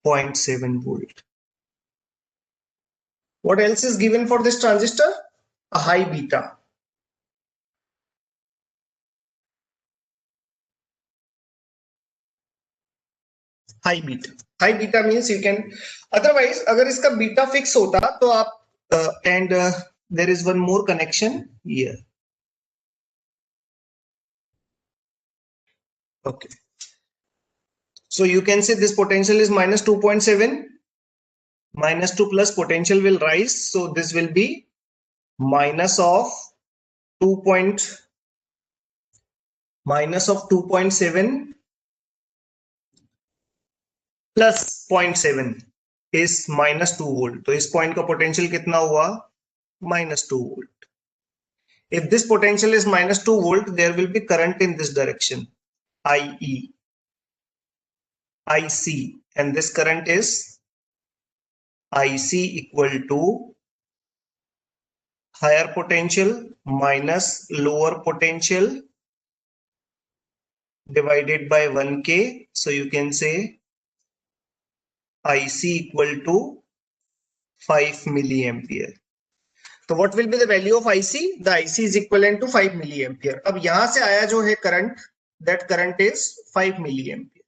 S1: 0.7 volt. What else is given for this transistor? A high beta. High beta. High beta means you can, otherwise अगर इसका beta fix होता तो आप and there is one more connection here. Okay. So you can say this potential is minus 2.7. Minus 2 plus potential will rise. So this will be minus of 2.7 plus 0.7 is minus 2 volt. तो इस point का potential कितना हुआ? Minus 2 volt. If this potential is minus 2 volt, there will be current in this direction, IE, IC, and this current is IC equal to higher potential minus lower potential divided by 1K. So you can say IC equal to 5 milliampere. So what will be the value of IC? The IC is equivalent to 5 milliampere. अब यहां से आया जो है current, that current is 5 milliampere.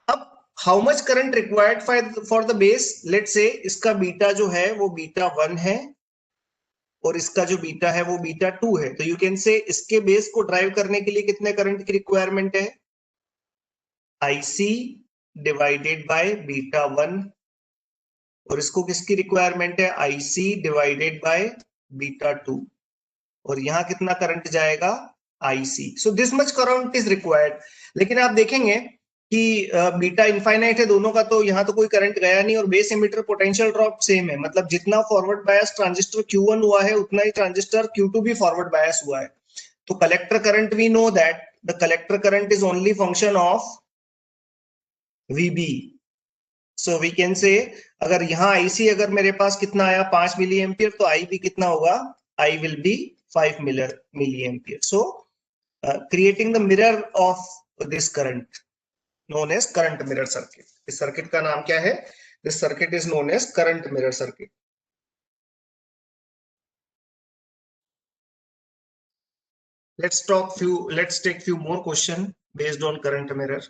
S1: अब how much current required for the base? Let's say इसका beta जो है वो बीटा 1 है और इसका जो बीटा है वो बीटा 2 है. तो you can say इसके बेस को ड्राइव करने के लिए कितने करंट की रिक्वायरमेंट है? IC डिवाइडेड बाय बीटा 1 और इसको किसकी रिक्वायरमेंट है? IC डिवाइडेड बाय बीटा 2 और यहां कितना करंट जाएगा? IC. So this much current is required. लेकिन आप देखेंगे कि बीटा इनफाइनाइट है दोनों का, तो यहाँ तो कोई करंट गया नहीं और base emitter potential drop same है. मतलब जितना फॉरवर्ड बायस ट्रांजिस्टर Q1 हुआ है उतना ही ट्रांजिस्टर Q2 भी फॉरवर्ड बायस हुआ है. तो collector current we know that the collector current is only function of VB. So we can say अगर यहाँ IC अगर मेरे पास कितना आया 5 मिली एम्पियर, तो I भी कितना होगा? I will be 5 milliampere. So creating the mirror of this current known as current mirror circuit. इस सर्किट का नाम क्या है? This circuit is known as current mirror circuit. Let's take few more question based on current mirror.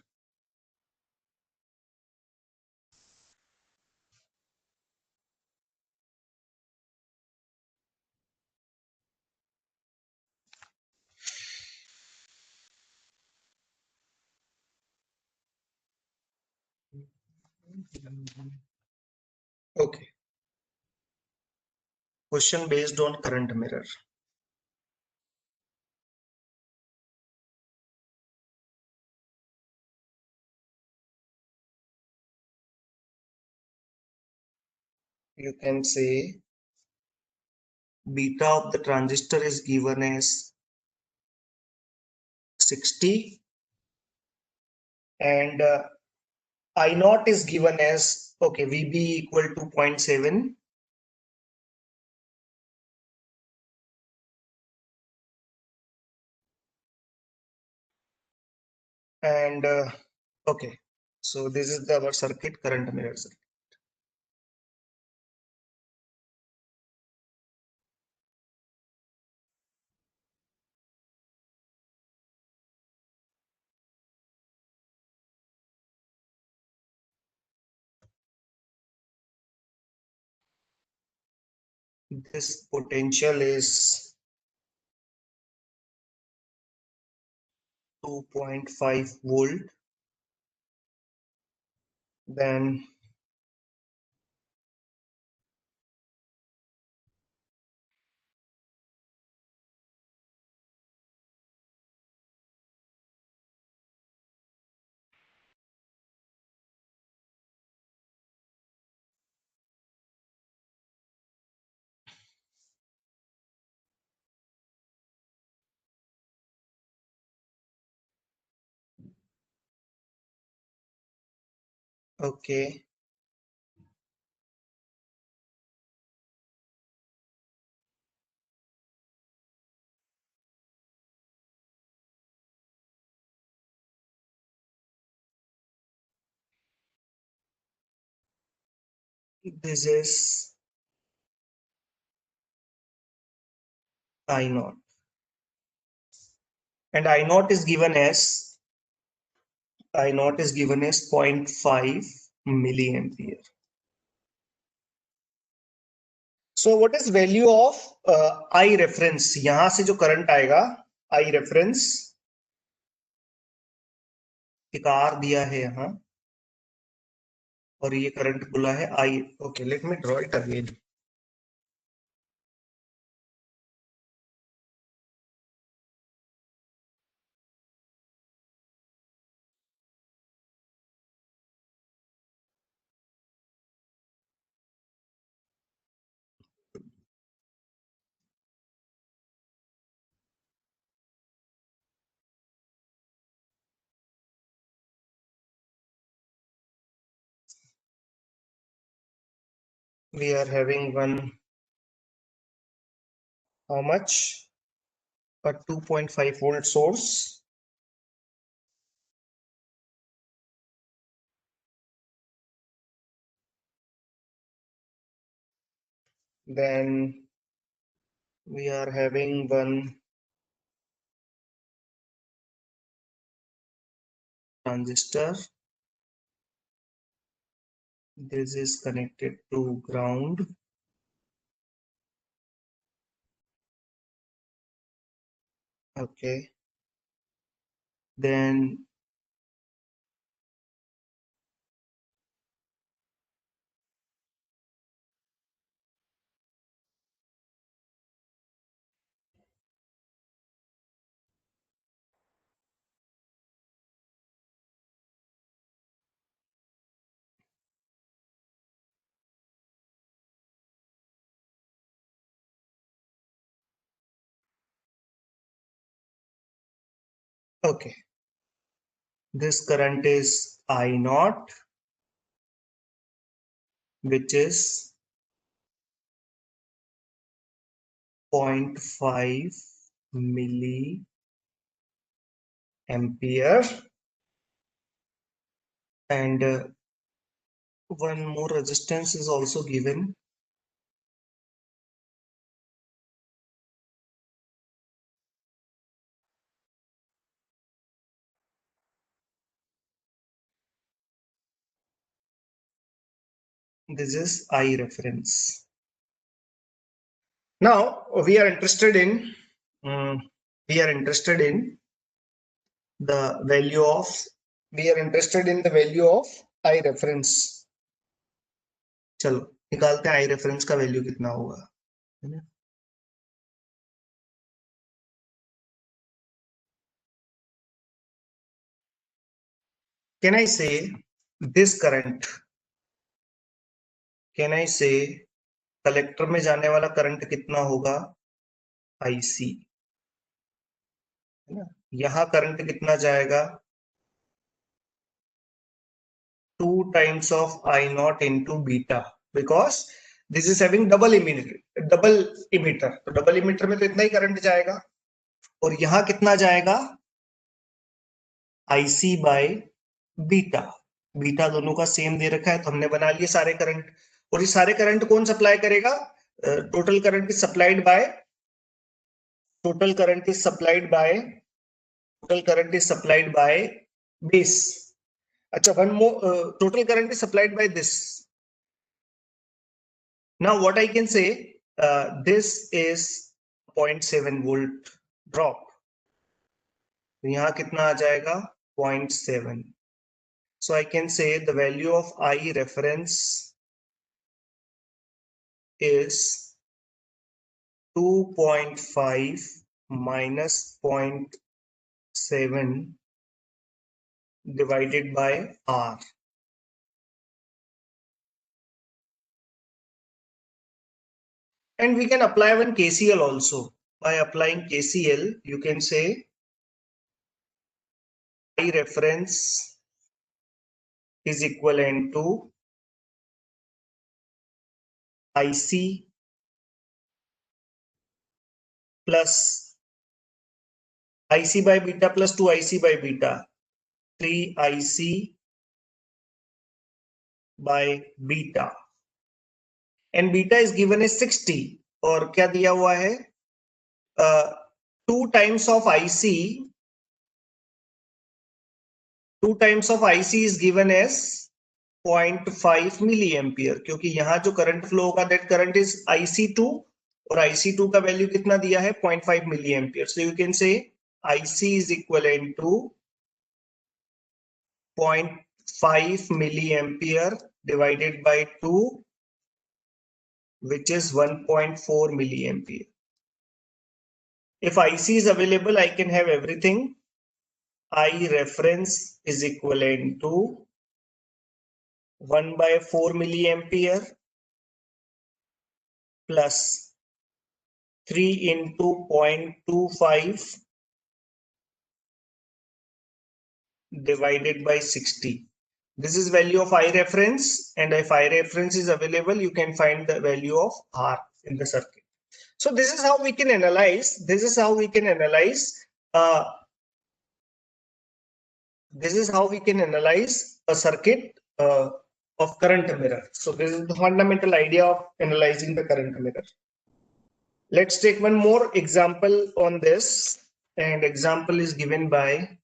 S1: Okay. Question based on current mirror. You can say beta of the transistor is given as 60 and I naught is given as, okay, VB equal to 0.7. And okay, so this is our circuit, current mirror circuit. This potential is 2.5 volt. Then okay, this is I naught, and I naught is given as 0.5 milliampere. So what is value of I reference? यहां से जो current आएगा I reference एक R दिया है यहाँ और ये करंट बोला है I. Okay, let me draw it again. We are having one, how much? A 2.5 volt source. Then we are having one transistor. This is connected to ground. Okay. Then okay. This current is I naught, which is 0.5 milliampere, and one more resistance is also given. This is I reference. Now we are interested in the value of I reference. चलो निकालते हैं I reference का value कितना होगा, है ना? Can I say this current? Can I say collector में जाने वाला करंट कितना होगा? IC, है ना? यहाँ करंट कितना जाएगा? 2 times of I naught into beta, because this is having double emitter. तो डबल इमीटर में तो इतना ही करंट जाएगा, और यहाँ कितना जाएगा? IC by beta. बीटा दोनों का सेम दे रखा है, तो हमने बना लिए सारे करंट. और ये सारे करंट कौन सप्लाई करेगा? Total current is supplied by base. अच्छा, one more, total current is supplied by this. Now what I can say, this is 0.7 volt drop. तो यहाँ कितना आ जाएगा? 0.7. So I can say the value of I reference is 2.5 minus 0.7 divided by R. And we can apply one KCL also. By applying KCL, you can say I reference is equivalent to IC plus IC by beta plus 2IC by beta, 3IC by beta. and beta is given as 60 और क्या दिया हुआ है 2 times of IC, 2 times of IC is given as 0.5 milliampere क्योंकि यहां जो current flow होगा that current is IC2 और IC2 का वैल्यू कितना दिया है 0.5 milliampere. So you can say IC is equivalent to 0.5 milliampere divided by 2, which is 1.4 milliampere. If IC is available, I can have everything. I reference is equivalent to 1 by 4 milliampere plus 3 into 0.25 divided by 60. This is value of I reference, and if I reference is available, you can find the value of R in the circuit. So this is how we can analyze. This is how we can analyze. This is how we can analyze a circuit of current mirror. So this is the fundamental idea of analyzing the current mirror. Let's take one more example on this, and example is given by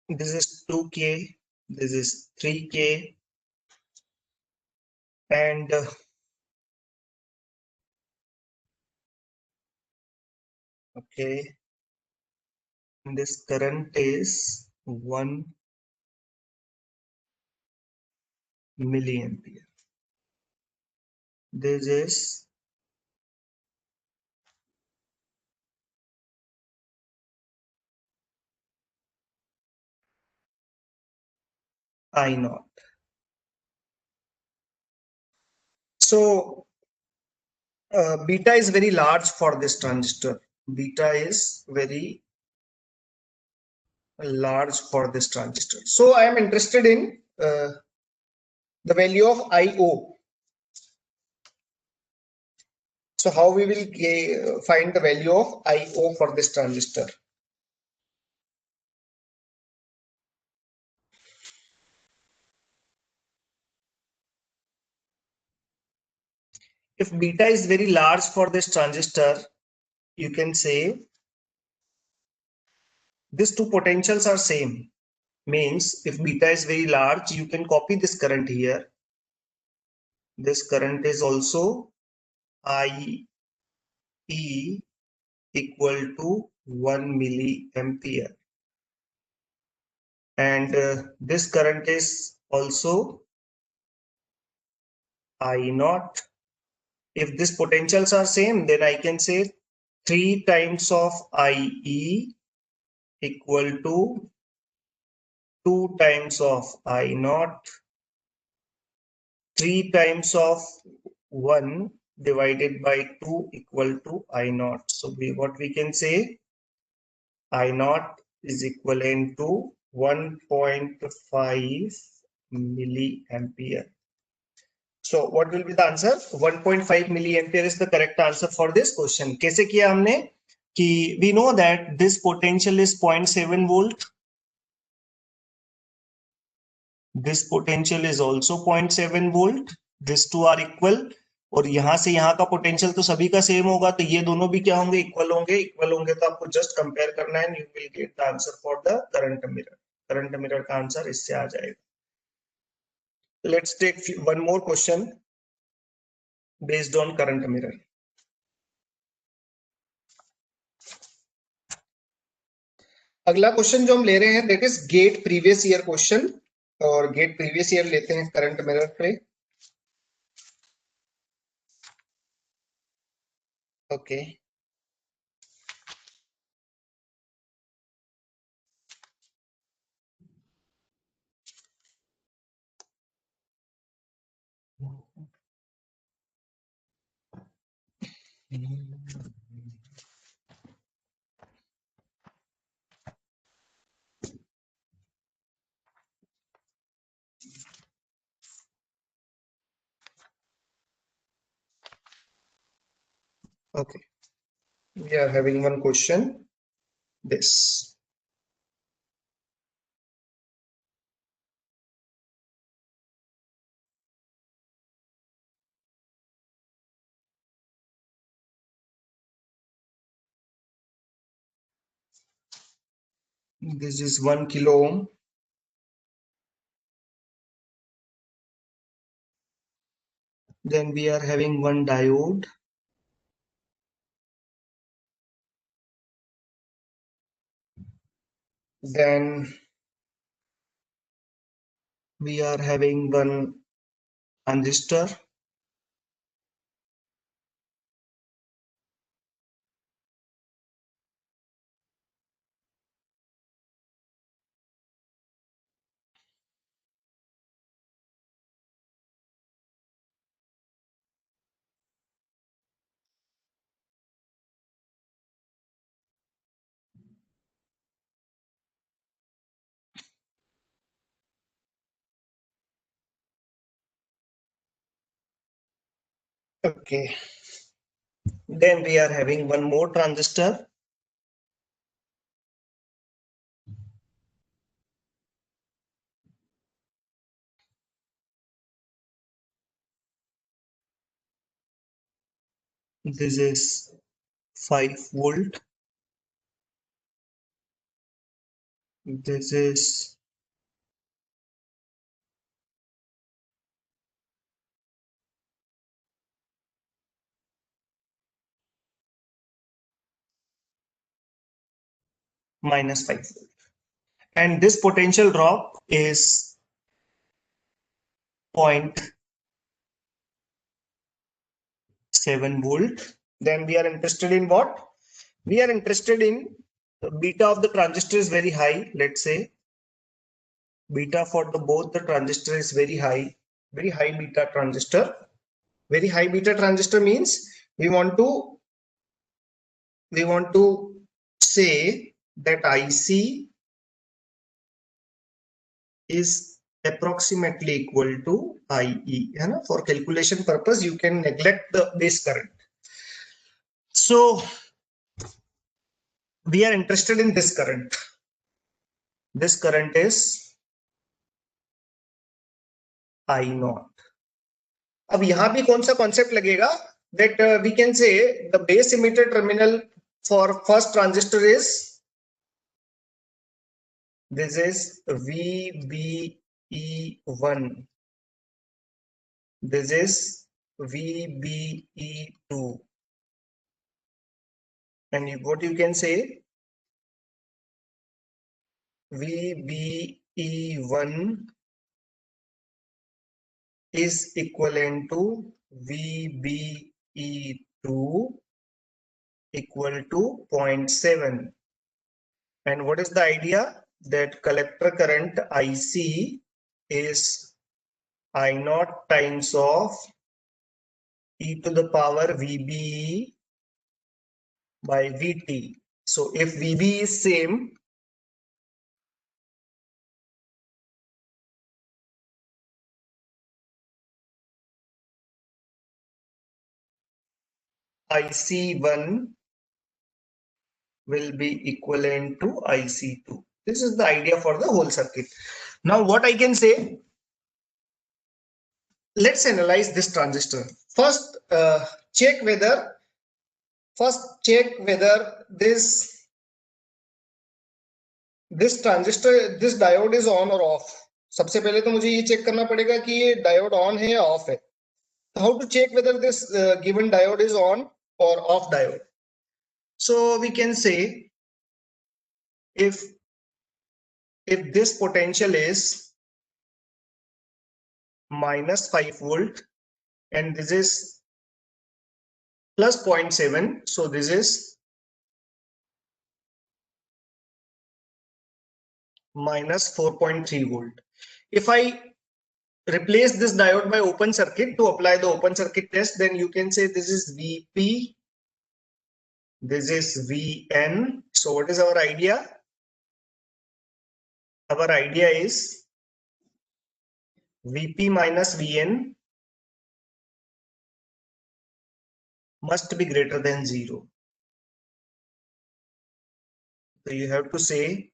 S1: this is 2K, this is 3K, and okay, this current is 1 milliampere. This is I naught. So beta is very large for this transistor. Beta is very large for this transistor. So I am interested in the value of IO. So how we will find the value of IO for this transistor? If beta is very large for this transistor, you can say these two potentials are same. Means if beta is very large, you can copy this current here. This current is also IE equal to 1 milliampere. And this current is also I naught. If these potentials are same, then I can say 3 times of IE equal to 2 times of I naught, 3 times of 1 divided by 2 equal to I naught. So what we can say, I naught is equivalent to 1.5 milliampere. So what will be the answer? 1.5 milliampere is the correct answer for this question. कैसे किया हमने कि we know that this potential is 0.7 volt. This potential is also 0.7 volt. These two are equal. और यहां से यहां का potential तो सभी का सेम होगा, तो ये दोनों भी क्या होंगे? इक्वल होंगे. इक्वल होंगे तो आपको जस्ट कंपेयर करना है, you will get the answer for the current mirror. Current mirror का आंसर इससे आ जाएगा. Let's take one more question based on current mirror. अगला क्वेश्चन जो हम ले रहे हैं that is get previous year question, और गेट प्रीवियस ईयर लेते हैं करंट मिरर पे। Okay okay, we are having one question. This is 1 kilo ohm. Then we are having one diode. Then we are having one transistor. Okay. Then we are having one more transistor. This is 5 volt. This is minus 5 volt. And this potential drop is 0.7 volt. Then we are interested in what? We are interested in the beta of the transistor is very high. Let's say beta for the both the transistor is very high beta transistor. Very high beta transistor means we want to say that IC is approximately equal to IE. For calculation purpose, you can neglect the base current. So we are interested in this current. This current is I naught. अब यहाँ भी कौन सा concept लगेगा? That we can say the base emitter terminal for first transistor is this is VBE1. This is VBE2. And what you can say? VBE1 is equivalent to VBE2 equal to 0.7. And what is the idea? That collector current IC is I naught times of e to the power VBE by VT. So if VB is same, IC1 will be equivalent to IC2. This is the idea for the whole circuit. Now what I can say, let's analyze this transistor. First, check whether this transistor, this diode is on or off. सबसे पहले तो मुझे ये check करना पड़ेगा कि ये diode on है या ऑफ है. How to check whether this given diode is on or off diode? So we can say if this potential is minus 5 volt and this is plus 0.7, so this is minus 4.3 volt. If I replace this diode by open circuit to apply the open circuit test, then you can say this is Vp, this is Vn. So what is our idea? Our idea is Vp minus Vn must be greater than 0. So you have to say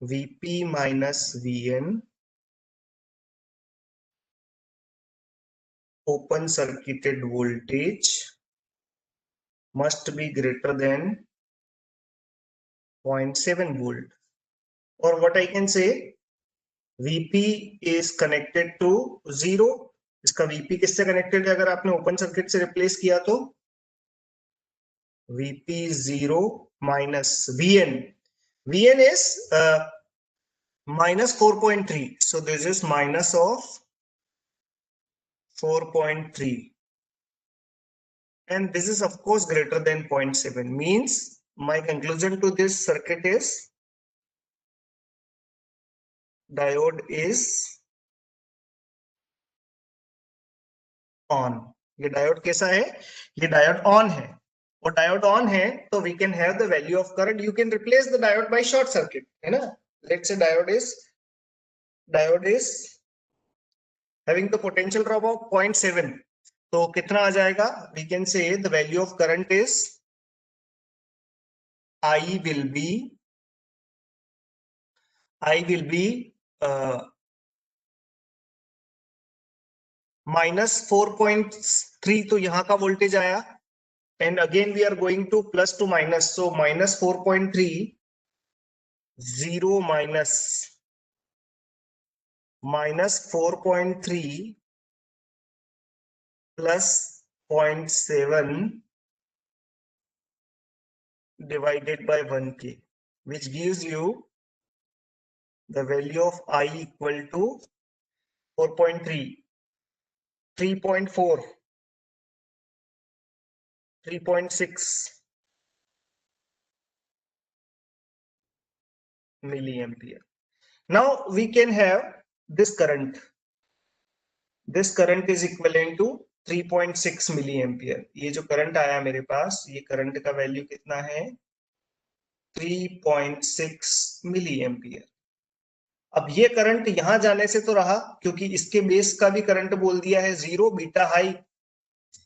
S1: Vp minus Vn open circuited voltage must be greater than 0.7 volt. Or what I can say, Vp is connected to 0. इसका Vp किससे connected है? अगर आपने open circuit से replace किया तो Vp 0 minus Vn. Vn is minus 4.3. So this is minus of 4.3. And this is of course greater than 0.7. Means my conclusion to this circuit is diode is on. ये diode कैसा है? ये diode on है. और diode on है तो we can have the value of current. You can replace the diode by short circuit, है ना. Let's say diode is having the potential drop of 0.7. तो कितना आ जाएगा? We can say the value of current is I will be minus 4.3. तो यहाँ का voltage आया. And again we are going to plus to minus, so minus 4.3, 0 minus 4.3 plus 0.7 divided by 1k, which gives you the value of I equal to 4.3, 3.4, 3.6 milliampere. Now we can have this current. This current is equivalent to 3.6 milliampere. ये जो current आया मेरे पास, ये current का value कितना है? 3.6 milliampere. अब ये करंट यहां जाने से तो रहा, क्योंकि इसके बेस का भी करंट बोल दिया है 0, बीटा हाई.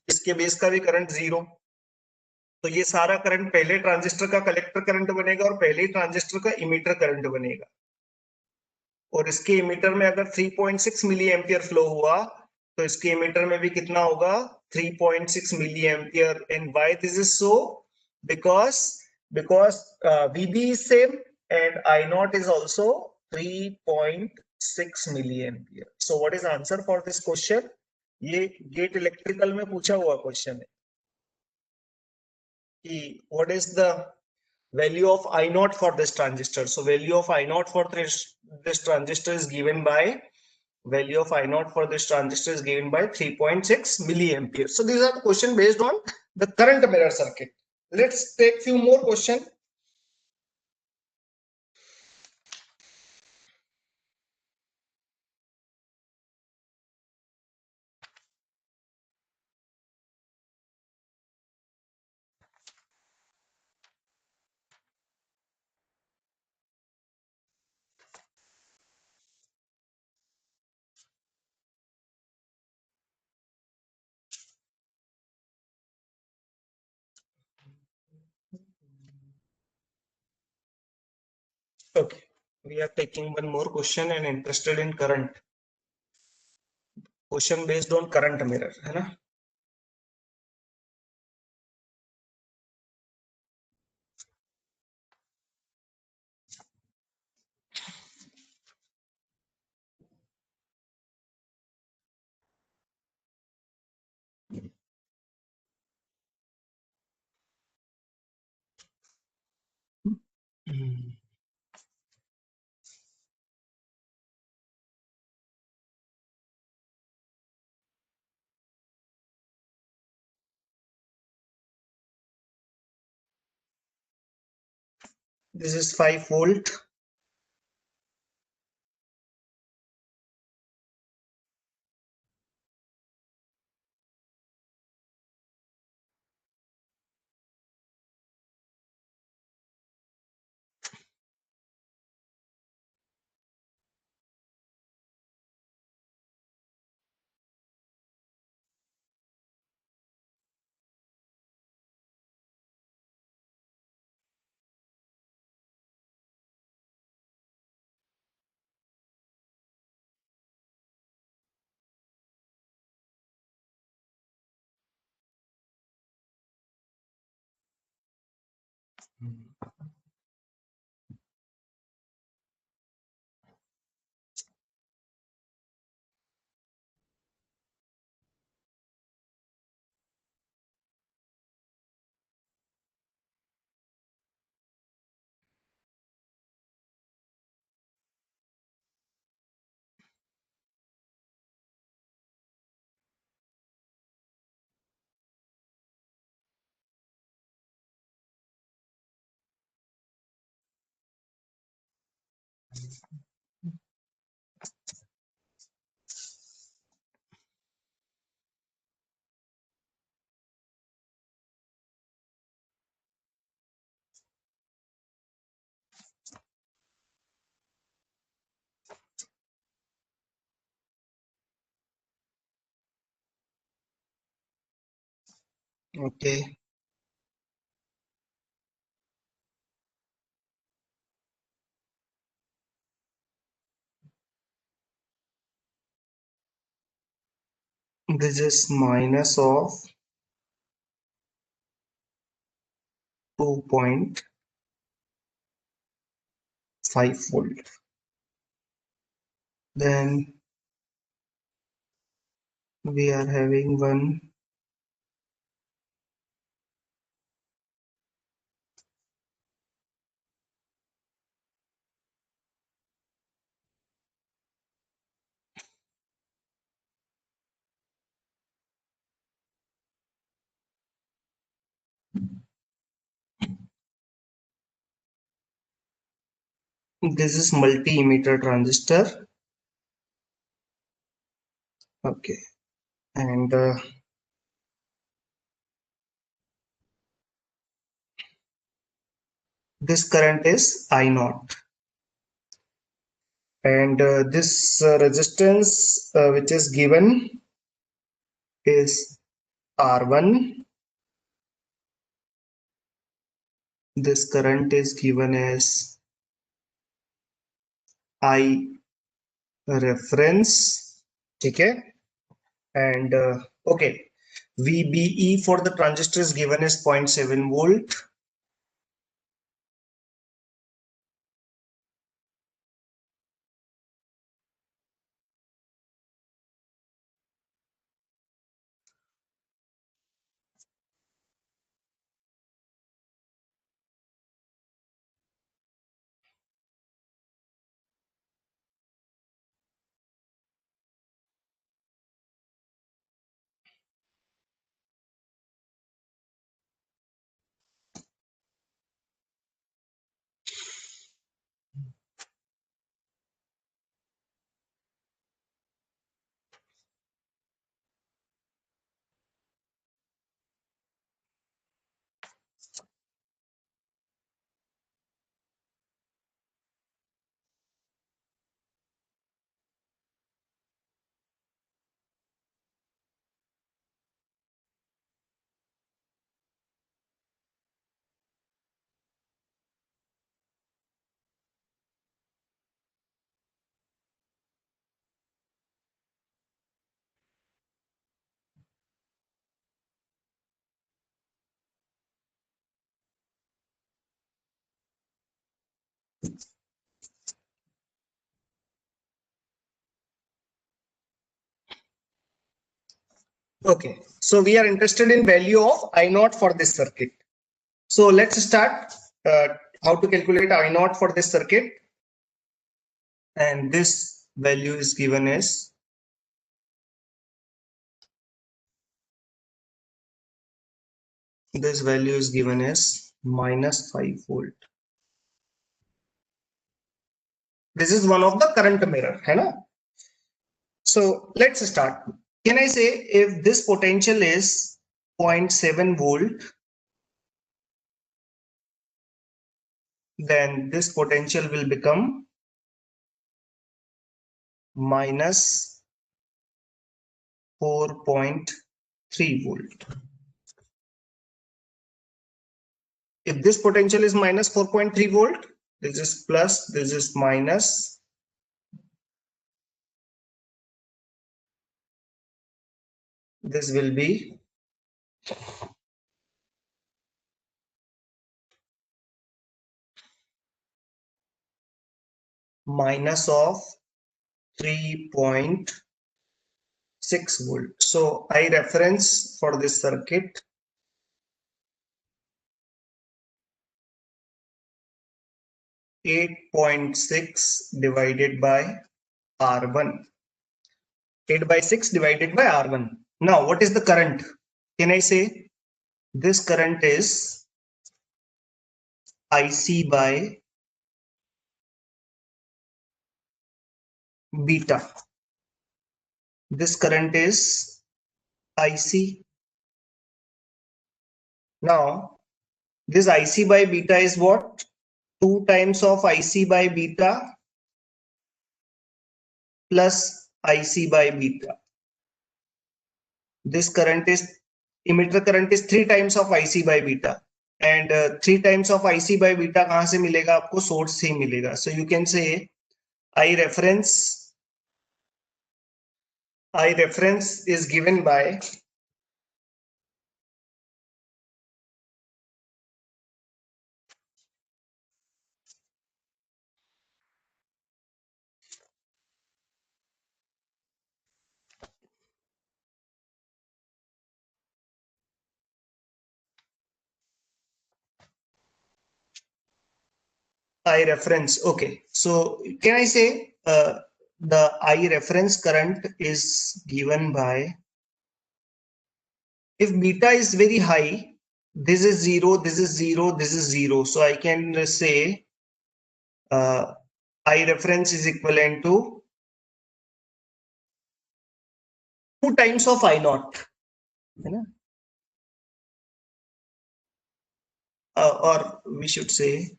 S1: इसके बेस का भी करंट 0. तो ये सारा करंट पहले ट्रांजिस्टर का कलेक्टर करंट बनेगा और पहले ट्रांजिस्टर का इमीटर करंट बनेगा. और इसके इमीटर में अगर 3.6 मिली एम्पियर फ्लो हुआ तो इसके इमीटर में भी कितना होगा? 3.6 milli ampere. And why this is so? Because VB is same and I naught is also 3.6 milli ampere. So what is answer for this question? ये गेट इलेक्ट्रिकल में पूछा हुआ क्वेश्चन है कि what is the value of I naught for this transistor. So value of I naught for this transistor is given by value of I naught for this transistor is given by 3.6 milliampere. So these are the question based on the current mirror circuit. Let's take few more question. Okay, we are taking one more question and interested in current. Question based on current mirror, है ना. This is 5 volt. Okay. This is minus of 2.5 volt. Then we are having one this is multi-emitter transistor. Okay. And this current is I naught. And this resistance which is given is R1. This current is given as I reference. Okay. And okay, VBE for the transistor is given as 0.7 volt. Okay, so we are interested in value of I naught for this circuit. So let's start how to calculate I naught for this circuit, and this value is given as minus 5 volt. This is one of the current mirror, है ना? So let's start. Can I say if this potential is 0.7 volt, then this potential will become minus 4.3 volt. If this potential is minus 4.3 volt, this is plus, this is minus. This will be minus of 3.6 volt. So I reference for this circuit (8.6) divided by R1. 8 by 6 divided by R1. Now, what is the current? Can I say this current is IC by beta. This current is IC. Now, this IC by beta is what? 2 times of IC by beta plus IC by beta. This current is, emitter current is 3 times of IC by beta. And 3 times of IC by beta कहाँ से मिलेगा आपको? Source से ही मिलेगा. So you can say I reference is given by I reference. Okay, so can I say the I reference current is given by, if beta is very high, this is 0, this is 0, this is 0. So I can say I reference is equivalent to 2 times of I naught. Or we should say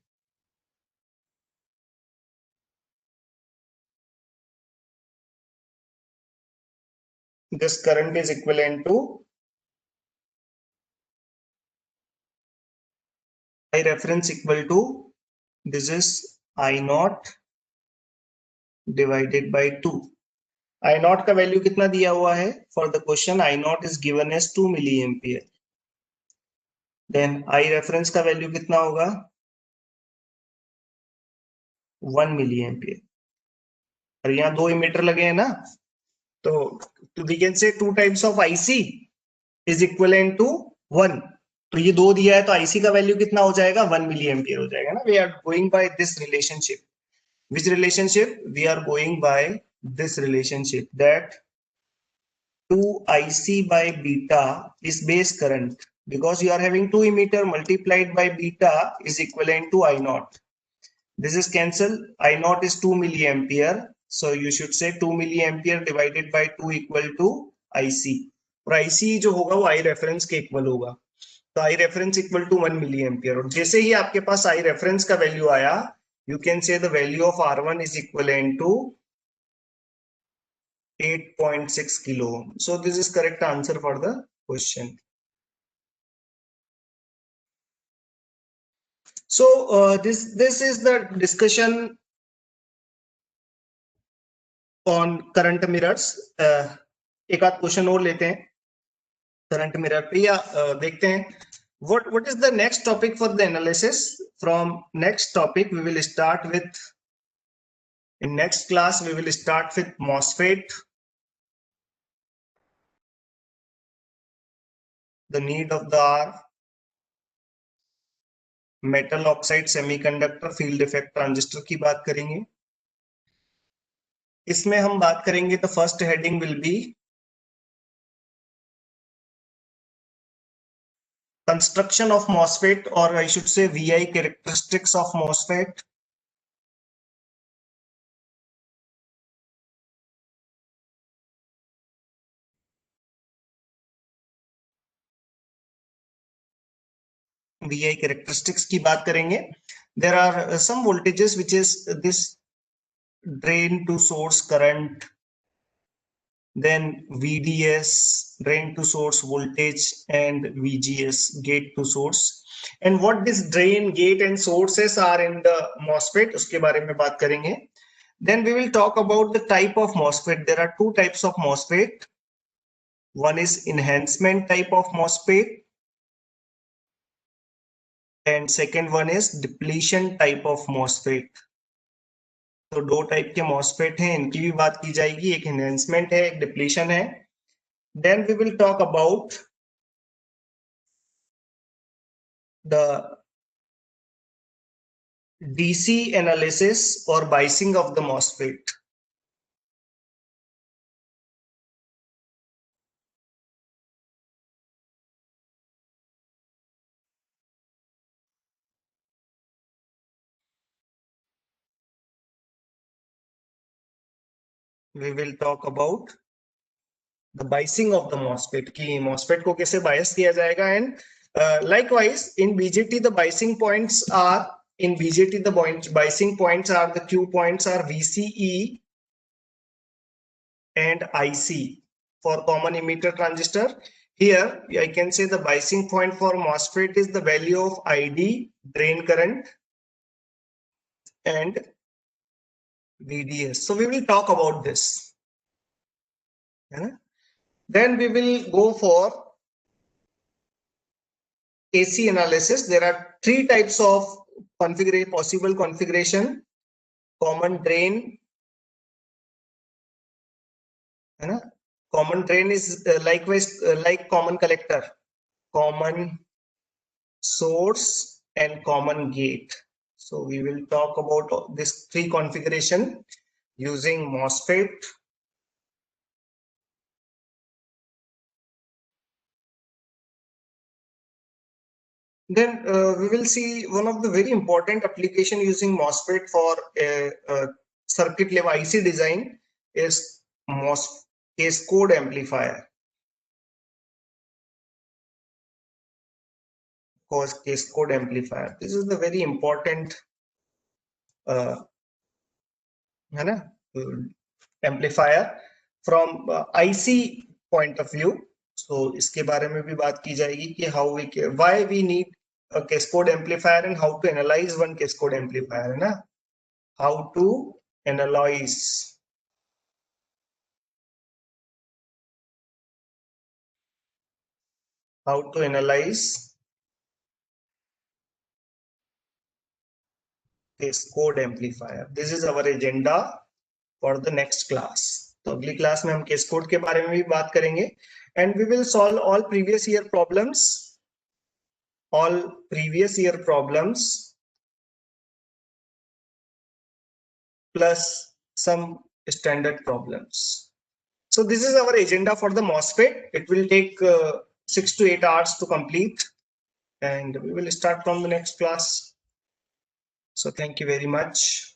S1: this current is equivalent to I reference equal to, this is I naught divided by 2. I naught का value कितना दिया हुआ है? For the question I naught is given as 2 milliampere. Then I reference का value कितना होगा? 1 milliampere. और यहाँ 2 emitter लगे हैं ना, तो we can say 2 times of IC is equivalent to 1. तो ये 2 दिया है तो IC का वैल्यू कितना हो जाएगा? 1 milliampere हो जाएगा ना. We are going by this relationship. Which relationship? We are going by this relationship, that 2 IC by beta is base current, because you are having 2 emitter multiplied by beta is equivalent to I naught. This is cancel. I naught is 2 milliampere. So you should say 2 milliampere divided by 2 equal to IC. और IC जो होगा वो I reference के equal होगा. तो I reference equal to 1 milliampere. और जैसे ही आपके पास I reference का वैल्यू आया, you can say the value of R1 is equivalent to 8.6 kilo ohm. So this is correct answer for the question. So this is the discussion on current mirrors. एक आध question और लेते हैं current mirror पे, या देखते हैं what is the next topic for the analysis. From next topic we will start with, in next class we will start with MOSFET, the need of the hour, metal oxide semiconductor field effect transistor की बात करेंगे। इसमें हम बात करेंगे, the first heading will be construction of MOSFET, or I should say VI characteristics of MOSFET. VI characteristics की बात करेंगे. There are some voltages which is this drain to source current, then VDS drain to source voltage, and VGS gate to source. And what this drain, gate and sources are in the MOSFET, उसके बारे में बात करेंगे. Then we will talk about the type of MOSFET. There are two types of MOSFET. One is enhancement type of MOSFET, and second one is depletion type of MOSFET. तो दो type के MOSFET हैं, इनकी भी बात की जाएगी. एक enhancement है, एक depletion है. Then we will talk about the DC analysis or biasing of the MOSFET. We will talk about the biasing of the MOSFET, कि MOSFET को कैसे bias किया जाएगा. And likewise in BJT the biasing points are, biasing points are, the Q points are VCE and IC for common emitter transistor. Here I can say the biasing point for MOSFET is the value of ID, drain current, and VDS. So we will talk about this. Then we will go for AC analysis. There are three types of possible configuration: common drain. Common drain is likewise like common collector, common source, and common gate. So we will talk about this three configuration using MOSFET. Then we will see one of the very important application using MOSFET for circuit level IC design is case code amplifier. Case code amplifier. This is the very important amplifier from IC point of view. So इसके बारे में भी बात की जाएगी कि why we need a cascode amplifier and how to analyze one cascode amplifier, है ना? How to analyze cascode amplifier. This is our agenda for the next class. तो अगली क्लास में हम cascode के बारे में भी बात करेंगे. And we will solve all previous year problems plus some standard problems. So this is our agenda for the MOSFET. It will take 6 to 8 hours to complete, and we will start from the next class. So thank you very much.